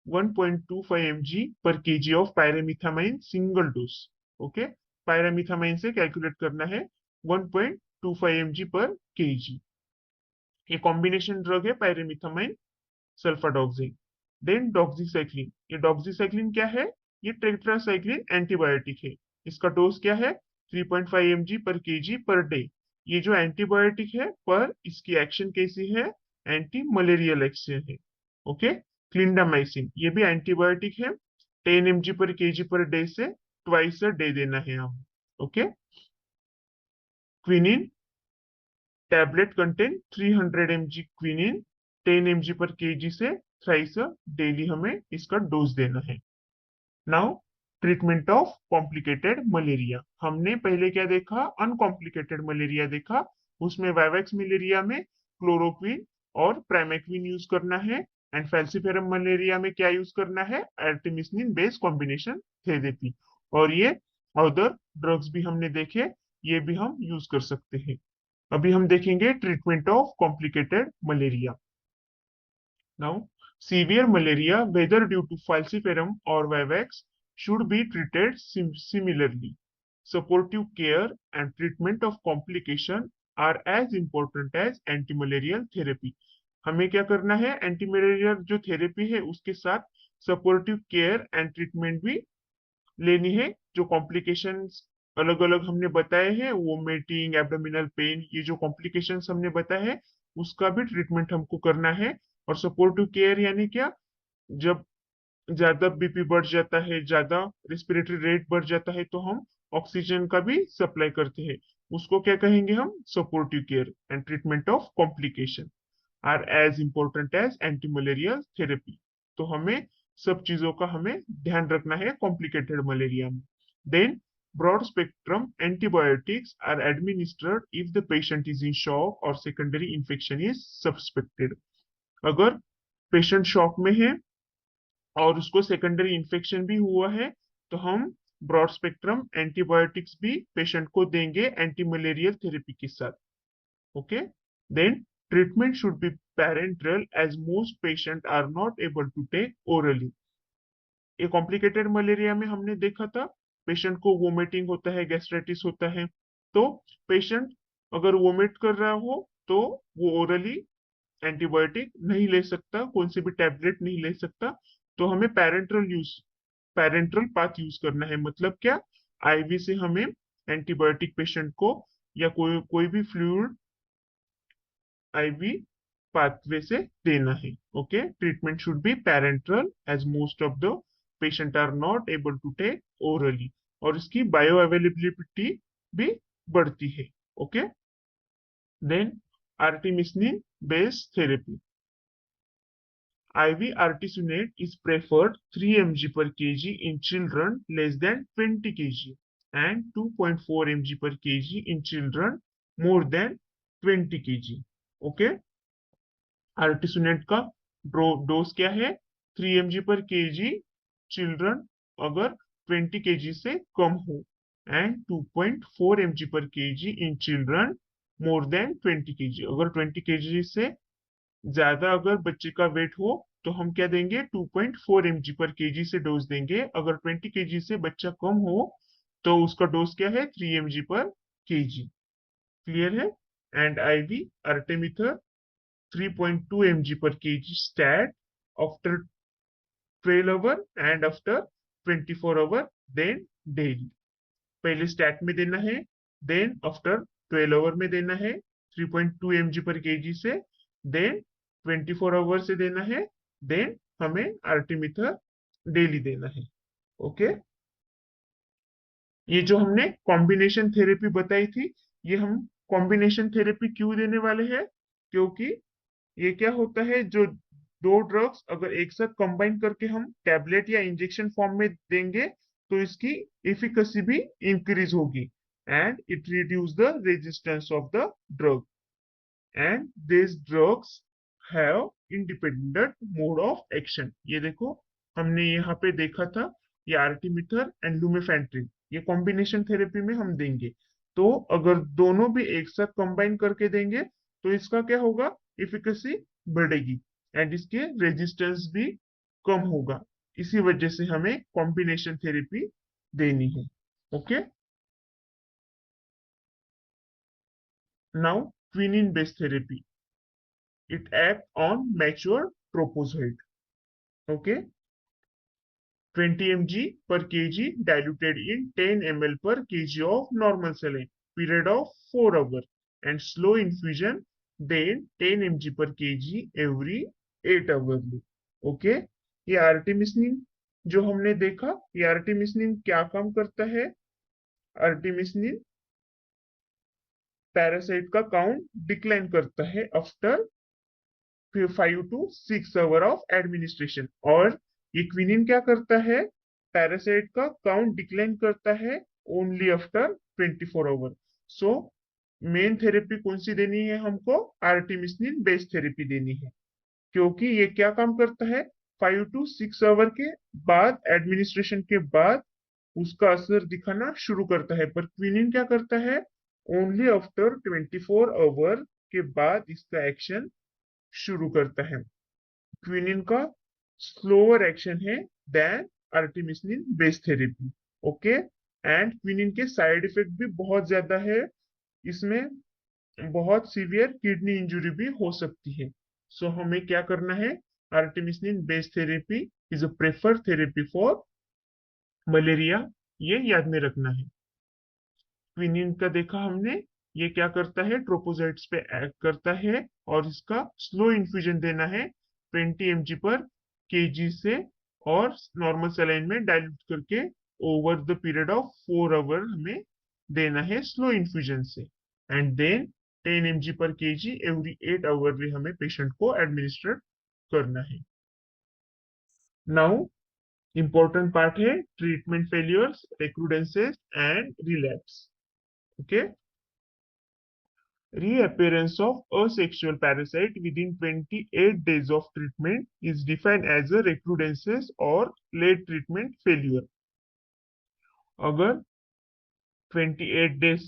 1.25 mg/kg of pyrimethamine single dose. Okay, pyrimethamine से कैलकुलेट करना है 1.25 mg/kg। ये कॉम्बिनेशन ड्रग है पायरेमिथामाइन सल्फाडोक्साइन। देन डॉक्सीसाइक्लिन, ये डॉक्सीसाइक्लिन क्या है? ये टेट्रासाइक्लिन एंटीबायोटिक है। इसका डोज क्या है? 3.5 mg/kg पर डे। ये जो एंटीबायोटिक है पर इसकी एक्शन कैसी है? एंटी मलेरियल एक्शन है। ओके, क्लिंडामाइसिन ये भी एंटीबायोटिक है। 10 mg/kg पर डे से ट्वाइस अ डे देना है हम। Okay, quinine tablet contain 300 mg quinine 10 mg/kg से थ्राइस डेली हमें इसका डोज देना है। Now treatment of complicated malaria. हमने पहले क्या देखा? अनकॉम्प्लिकेटेड मलेरिया देखा। उसमें वाइवेक्स मलेरिया में क्लोरोक्विन और प्राइमेक्विन यूज करना है। एंड फैल्सिफेरम मलेरिया में क्या यूज करना है? Artemisinin based combination therapy. और ये अदर ड्रग्स भी हमने देखे, ये भी हम यूज कर सकते हैं। अभी हम देखेंगे treatment of complicated malaria. Now, severe malaria, whether due to falciparum or vivax, should be treated similarly. Supportive care and treatment of complication are as important as antimalarial therapy. हमें क्या करना है? एंटीमलेरियल जो थेरेपी है उसके साथ supportive care and treatment भी लेनी है। जो कॉम्प्लिकेशंस अलग अलग हमने बताए हैं, वोमिटिंग, एब्डोमिनल पेन, ये जो कॉम्प्लिकेशंस हमने बताए हैं उसका भी ट्रीटमेंट हमको करना है। और सपोर्टिव केयर यानी क्या? जब ज्यादा बीपी बढ़ जाता है, ज्यादा रेस्पिरेटरी रेट बढ़ जाता है, तो हम ऑक्सीजन का भी सप्लाई करते हैं, उसको क्या कहेंगे हम? Supportive care and treatment of complication are as important as antimalarial therapy. तो हमें सब चीजों का हमें ध्यान रखना है कॉम्प्लिकेटेड मलेरिया में। Then broad spectrum antibiotics are administered if the patient is in shock or secondary infection is suspected। अगर पेशेंट शॉक में है और उसको सेकेंडरी इन्फेक्शन भी हुआ है तो हम ब्रॉड स्पेक्ट्रम एंटीबायोटिक्स भी पेशेंट को देंगे एंटी मलेरियल थेरेपी के साथ। Okay, then treatment should be parenteral as most patient are not able to take orally. ये कॉम्प्लिकेटेड मलेरिया में हमने देखा था पेशेंट को वोमिटिंग होता है, गैस्ट्राइटिस होता है। तो पेशेंट अगर वोमिट कर रहा हो तो वो ओरली एंटीबायोटिक नहीं ले सकता, कौन सी भी टैबलेट नहीं ले सकता। तो हमें पेरेंट्रल पाथ यूज करना है। मतलब क्या? आईवी से हमें एंटीबायोटिक पेशेंट को या कोई कोई भी फ्लूइड आईवी पाथवे से देना है। Okay, treatment should be parenteral as most of the patient are not able to take orally. और इसकी बायो अवेलेबिलिटी भी बढ़ती है। Okay, then artemisinin based therapy. IV artesunate is preferred 3 mg per kg in children less than 20 kg and 2.4 mg per kg in children more than 20 kg. Okay, artesunate का dose क्या है? 3 mg per kg children अगर 20 kg से कम हो and 2.4 mg per kg in children more than 20 kg। अगर 20 kg से ज्यादा अगर बच्चे का वेट हो तो हम क्या देंगे? 2.4 mg पर केजी से डोज देंगे। अगर 20 kg से बच्चा कम हो तो उसका डोज क्या है? 3 mg पर केजी। क्लियर है? And IV artemether 3.2 mg per kg stat after 12 hour and after 24 hour then daily. पहले स्टैट में देना है, देन आफ्टर 12 आवर में देना है 3.2 mg पर केजी से, देन 24 आवर से देना है, देन हमें आर्टिमिथर डेली देना है। ओके, ये जो हमने कॉम्बिनेशन थेरेपी बताई थी, ये हम कॉम्बिनेशन थेरेपी क्यों देने वाले हैं? क्योंकि ये क्या होता है, जो दो ड्रग्स अगर एक साथ कंबाइन करके हम टैबलेट या इंजेक्शन फॉर्म में देंगे तो इसकी एफिकेसी भी इंक्रीज होगी and it reduce the resistance of the drug and this drugs have independent mode of action. ये देखो हमने यहाँ पे देखा था, ये आर्टिमिथर एंड लुमेफेंट्रिन ये कॉम्बिनेशन थेरेपी में हम देंगे। तो अगर दोनों भी एक साथ कंबाइन करके देंगे तो इसका क्या होगा, इफिकेसी बढ़ेगी एंड इसके रेजिस्टेंस भी कम होगा। इसी वजह से हमें कॉम्बिनेशन थेरेपी देनी है। Okay, now quinine based therapy, it act on mature trophozoite. Okay, 20 mg per kg diluted in 10 ml per kg of normal saline, period of 4 hours, and slow infusion, then 10 mg per kg every 8 hourly. Okay, ये आर्टिमिसनिन जो हमने देखा, ये आर्टिमिसनिन क्या काम करता है? आर्टिमिसनिन parasite का काउंट डिक्लाइन करता है after 5 to 6 hour of administration. और ये क्विनिन क्या करता है? पैरासाइट का काउंट डिक्लाइन करता है only after 24 hour. So main therapy कौन सी देनी है हमको? आर्टिमिसनिन बेस्ड थेरेपी देनी है, क्योंकि ये क्या काम करता है? 5 to 6 आवर के बाद, एडमिनिस्ट्रेशन के बाद उसका असर दिखाना शुरू करता है, पर क्विनिन क्या करता है? ओनली आफ्टर 24 आवर के बाद इसका एक्शन शुरू करता है। क्विनिन का स्लोअर एक्शन है than artemisinin based therapy. Okay, and quinine के साइड इफेक्ट भी बहुत ज्यादा है, इसमें बहुत सीवियर किडनी इंजुरी भी हो सकती है। सो हमें क्या करना है? Artemisinin based therapy is a preferred therapy for malaria, ये याद में रखना है। क्विनिन का देखा हमने, ये क्या करता है? ट्रोपोजाइट्स पे एक्ट करता है और इसका स्लो इन्फ्यूजन देना है 20 mg पर केजी से, और नॉर्मल सलाइन में डाइल्यूट करके over the period of 4 hour हमें देना है स्लो इन्फ्यूजन से, and then 10 mg per KG every 8 hour हमें पेशेंट को एडमिनिस्टर करना है। नाउ इंपॉर्टेंट पार्ट है treatment failures, recrudescences and relapse. Okay, reappearance of asexual parasite within 28 days of treatment is defined as a recrudescence or late treatment failure. अगर 28 days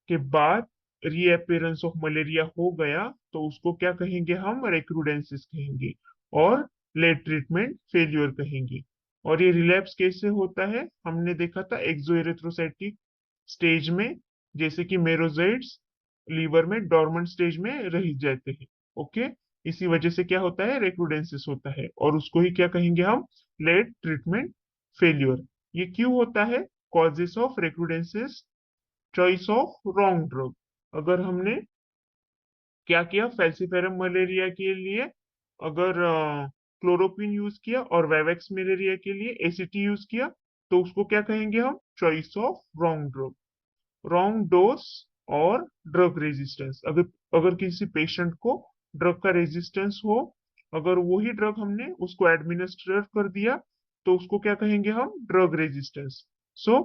के बाद reappearance of malaria हो गया तो उसको क्या कहेंगे? हम रेक्रूडेंसिस कहेंगे और लेट ट्रीटमेंट फेल्यूर कहेंगे। और ये रिलैप्स कैसे होता है? हमने देखा था एक्सोएरिथ्रोसाइटिक स्टेज में, जैसे कि मेरोजोइड्स लीवर में डोर्मेंट स्टेज में रह जाते हैं। ओके, इसी वजह से क्या होता है? रेक्रूडेंसिस होता है, और उसको ही क्या कहेंगे हम? Late treatment failure. ये क्यों होता है? Causes of recrudescences, choice of wrong drug. अगर हमने क्या किया फैल्सिफेरम मलेरिया के लिए, अगर क्लोरोक्विन यूज किया और वैवेक्स मलेरिया के लिए एसीटी यूज किया, तो उसको क्या कहेंगे हम? Choice of wrong drug. Wrong dose और ड्रग रेजिस्टेंस, अगर अगर किसी पेशेंट को ड्रग का रेजिस्टेंस हो, अगर वही ड्रग हमने उसको एडमिनिस्टर कर दिया, तो उसको क्या कहेंगे हम? Drug resistance. सो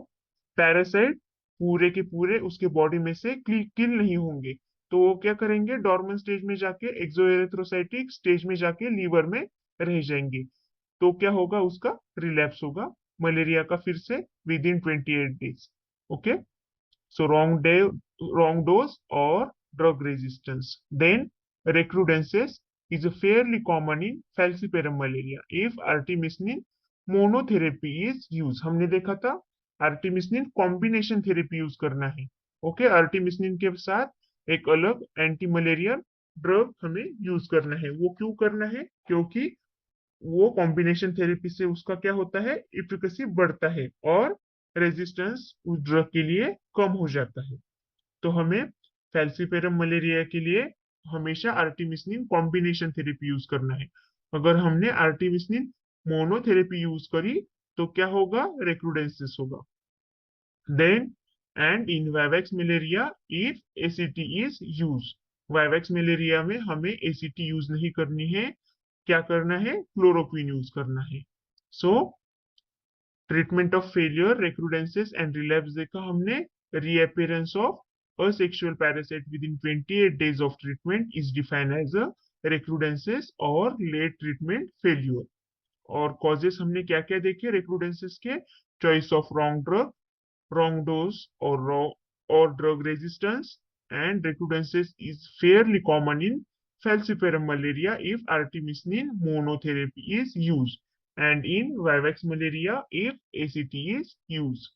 पैरासाइट पूरे के पूरे उसके बॉडी में से किल नहीं होंगे, तो वो क्या करेंगे? डॉर्मेंट स्टेज में जाके, एक्सोएरिथ्रोसाइटिक स्टेज में जाके लीवर में रह जाएंगे। तो क्या होगा? उसका रिलैप्स होगा मलेरिया का फिर से with in 28 days. Okay, so wrong dose or drug resistance. Then recrudescence is fairly common in falciparum malaria if artemisinin monotherapy is used. हमने देखा था artemisinin कॉम्बिनेशन थेरेपी यूज करना है। ओके, artemisinin के साथ एक अलग एंटी मलेरिया ड्रग हमें यूज करना है। वो क्यों करना है? क्योंकि वो कॉम्बिनेशन थेरेपी से उसका क्या होता है? इफिकेसी बढ़ता है और रेजिस्टेंस उस ड्रग के लिए कम हो जाता है। तो हमें फैल्सिपेरम मलेरिया के लिए हमेशा आर्टिमिसनिन कॉम्बिनेशन थेरेपी यूज करना है। अगर हमने आर्टिमिसनिन मोनोथेरेपी यूज करी तो क्या होगा? रेक्रूडेंसिस होगा। Then and in vivax malaria if ACT is use, vivax malaria में हमें एसीटी यूज नहीं करनी है, क्या करना है? क्लोरोक्विन यूज करना है। So treatment of failure, recrudescences and relapse देखा हमने। Reappearance of asexual parasite within 28 days of treatment is defined as a recrudescence और late treatment failure। और कॉजेस हमने क्या क्या देखे रिक्रूडेंसेस के? Choice of wrong drug, wrong dose और or drug resistance, and recrudescence is fairly common in falciparum malaria if artemisinin monotherapy is used, and in vivax malaria if ACT is used.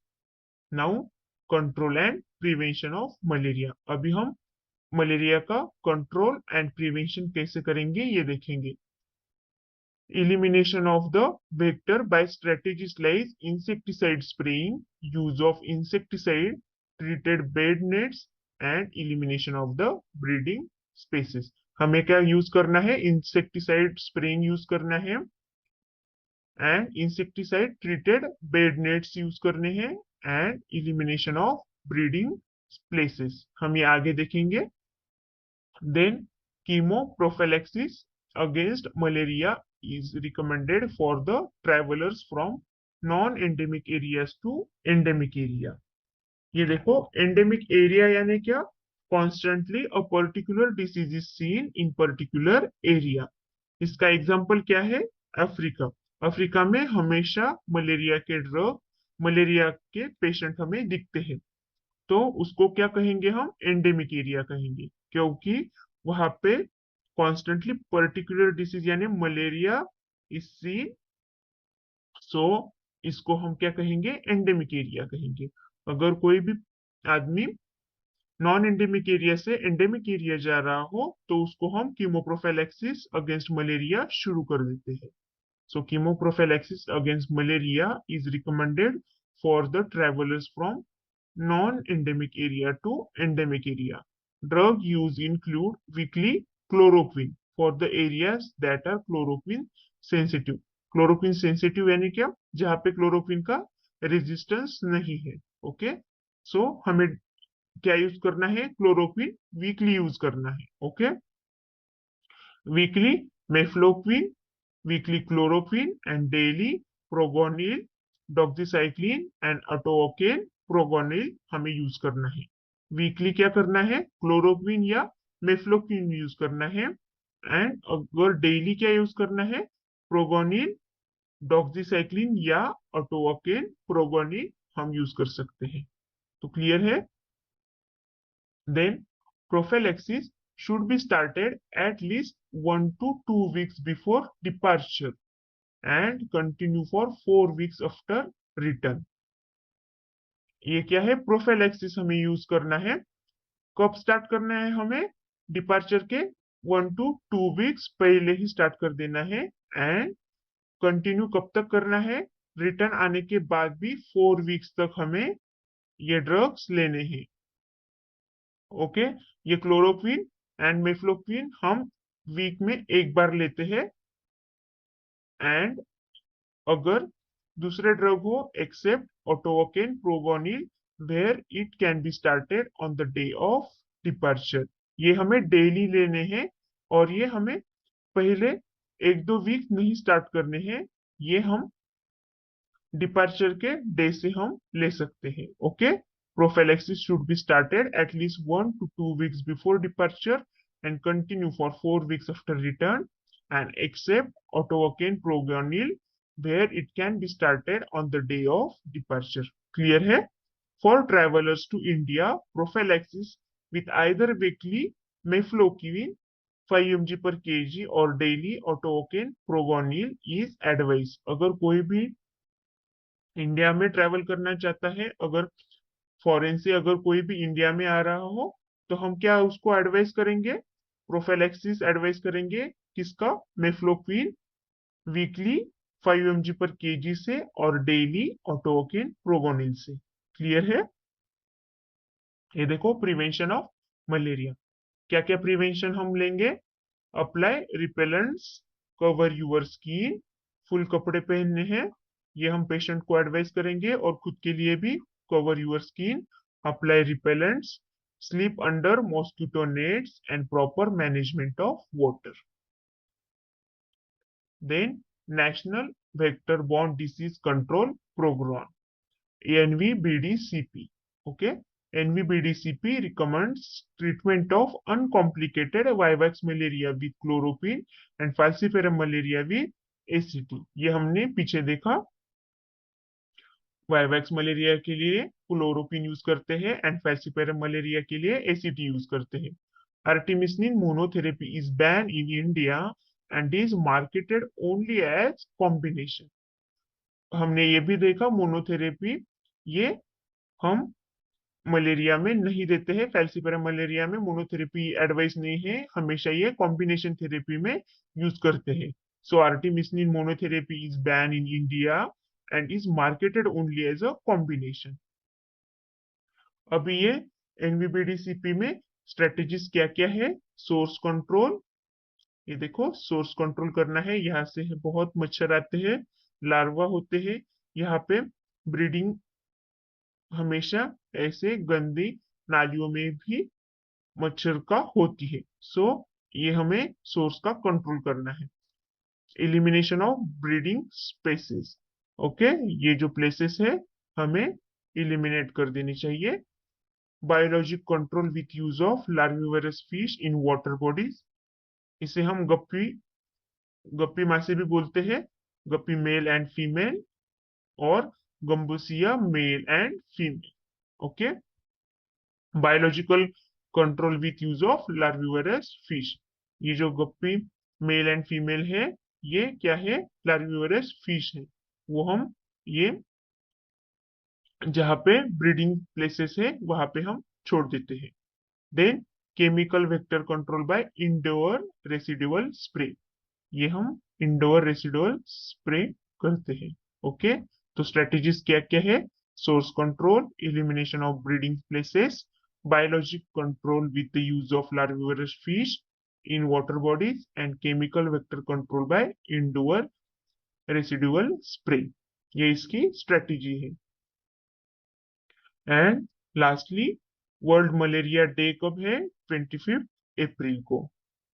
Now control and prevention of malaria. अभी हम malaria का control and prevention कैसे करेंगे ये देखेंगे. Elimination of the vector by strategies like insecticide spraying, use of insecticide treated bed nets, and elimination of the breeding spaces. हमें क्या use करना है? इंसेक्टिसाइड स्प्रेइंग यूज करना है and insecticide treated bed nets use करने हैं and elimination of breeding places हम ये आगे देखेंगे. Then chemoprophylaxis against malaria is recommended for the travelers from non-endemic areas to endemic area. ये देखो endemic area यानी क्या? Constantly a particular disease is seen in particular area. इसका example क्या है? अफ्रीका. अफ्रीका में हमेशा मलेरिया के पेशेंट हमें दिखते हैं, तो उसको क्या कहेंगे? हम एंडेमिक एरिया कहेंगे, क्योंकि वहां पे कॉन्स्टेंटली पर्टिकुलर डिसीज यानी मलेरिया इज सीन. सो इसको हम क्या कहेंगे? एंडेमिक एरिया कहेंगे. अगर कोई भी आदमी नॉन एंडेमिक एरिया से एंडेमिक एरिया जा रहा हो तो उसको हम कीमोप्रोफिलैक्सिस अगेंस्ट मलेरिया शुरू कर देते हैं. So chemoprophylaxis against malaria is recommended for the travellers from non-endemic area to endemic area. Drug use include weekly chloroquine for the areas that are chloroquine sensitive. Chloroquine sensitive यानी क्या? जहां पे chloroquine का resistance नहीं है. Okay, सो हमें क्या use करना है? क्लोरोक्विन वीकली यूज करना है. Okay, weekly mefloquine, weekly chloroquine, and daily progonil, doxycycline and atogone progonil हमें यूज करना है. वीकली क्या करना है? क्लोरोक्विन या मेफ्लोक्विन यूज करना है. एंड अगर डेली क्या यूज करना है? प्रोगोनिल, डॉक्सीसाइक्लिन या अटोकेन प्रोगोनिल हम यूज कर सकते हैं. तो क्लियर है? Then prophylaxis should be started at least 1 to 2 weeks before departure and continue for 4 weeks after return. ये क्या है? प्रोफिलैक्सिस हमें यूज करना है. कब स्टार्ट करना है? हमें डिपार्चर के 1 to 2 वीक्स पहले ही स्टार्ट कर देना है. एंड कंटिन्यू कब तक करना है? रिटर्न आने के बाद भी 4 वीक्स तक हमें ये ड्रग्स लेने हैं. ओके, ये क्लोरोक्विन एंड मेफ्लोक्विन हम वीक में एक बार लेते हैं. एंड अगर दूसरे ड्रग हो except atovaquone proguanil where it can be started on the day of departure, ये हमें डेली लेने हैं और ये हमें पहले 1-2 वीक नहीं स्टार्ट करने हैं. ये हम डिपार्चर के डे से हम ले सकते हैं. Okay, prophylaxis should be started at least 1 to 2 weeks before departure and continue for 4 weeks after return, and except autookane progonil where it can be started on the day of departure. Clear है? For travelers to India, prophylaxis with either weekly mefloquine 5 mg per kg or daily autookane progonil is advised. अगर कोई भी India में travel करना चाहता है, अगर foreign से अगर कोई भी इंडिया में आ रहा हो, तो हम क्या उसको एडवाइस करेंगे? प्रोफिलैक्सिस एडवाइस करेंगे. किसका? Mefloquine weekly 5 mg per KG से और डेली ऑटोकेन प्रोगोनिल से. क्लियर है? ये देखो प्रिवेंशन ऑफ मलेरिया. क्या क्या प्रिवेंशन हम लेंगे? Apply repellents, cover your skin, full कपड़े पहनने हैं, ये हम पेशेंट को एडवाइस करेंगे, और खुद के लिए भी cover your skin, apply repellents, sleep under mosquito nets, and proper management of water. Then National Vector-Borne Disease Control Program, NVBDCP. Okay, NVBDCP recommends treatment of uncomplicated vivax malaria with chloroquine and falciparum malaria with ACT. ये हमने पीछे देखा. Vivax malaria के लिए chloroquine use करते हैं and falciparum malaria के लिए एसीटी यूज करते हैं। Artemisinin monotherapy is ban in India and is marketed only as combination. हमने ये भी देखा मोनोथेरेपी ये हम मलेरिया में नहीं देते हैं, फैल्सिपेरम मलेरिया में मोनोथेरेपी एडवाइस नहीं है, हमेशा ये कॉम्बिनेशन थेरेपी में यूज करते हैं। So artemisinin monotherapy is ban in India and is marketed only as a combination. अभी ये एनवीबीडीसीपी में स्ट्रेटेजीज क्या क्या है? सोर्स कंट्रोल, ये देखो सोर्स कंट्रोल करना है, यहाँ से है बहुत मच्छर आते हैं, लार्वा होते हैं यहाँ पे, ब्रीडिंग हमेशा ऐसे गंदी नालियों में भी मच्छर का होती है। सो ये हमें सोर्स का कंट्रोल करना है। Elimination of breeding spaces, okay, ये जो प्लेसेस है हमें एलिमिनेट कर देनी चाहिए। Biologic control with use of larvivorous fish in water bodies, इसे हम गप्पी गप्पी मासे भी बोलते हैं, गप्पी मेल एंड फीमेल और gambusia male and female. Okay, biological control with use of larvivorous fish, ये जो गप्पी मेल एंड फीमेल है ये क्या है? लार्विवरस फिश है, वो हम ये जहाँ पे ब्रीडिंग प्लेसेस है वहां पे हम छोड़ देते हैं। Then chemical vector control by indoor residual spray, ये हम इंडोर रेसिडुअल स्प्रे करते हैं। ओके, तो स्ट्रेटेजीज क्या क्या है? Source control, elimination of breeding places, biologic control with the use of larvivorous fish in water bodies and chemical vector control by indoor residual spray, ये इसकी स्ट्रेटेजी है। And lastly world malaria day कब है? 25 अप्रैल को।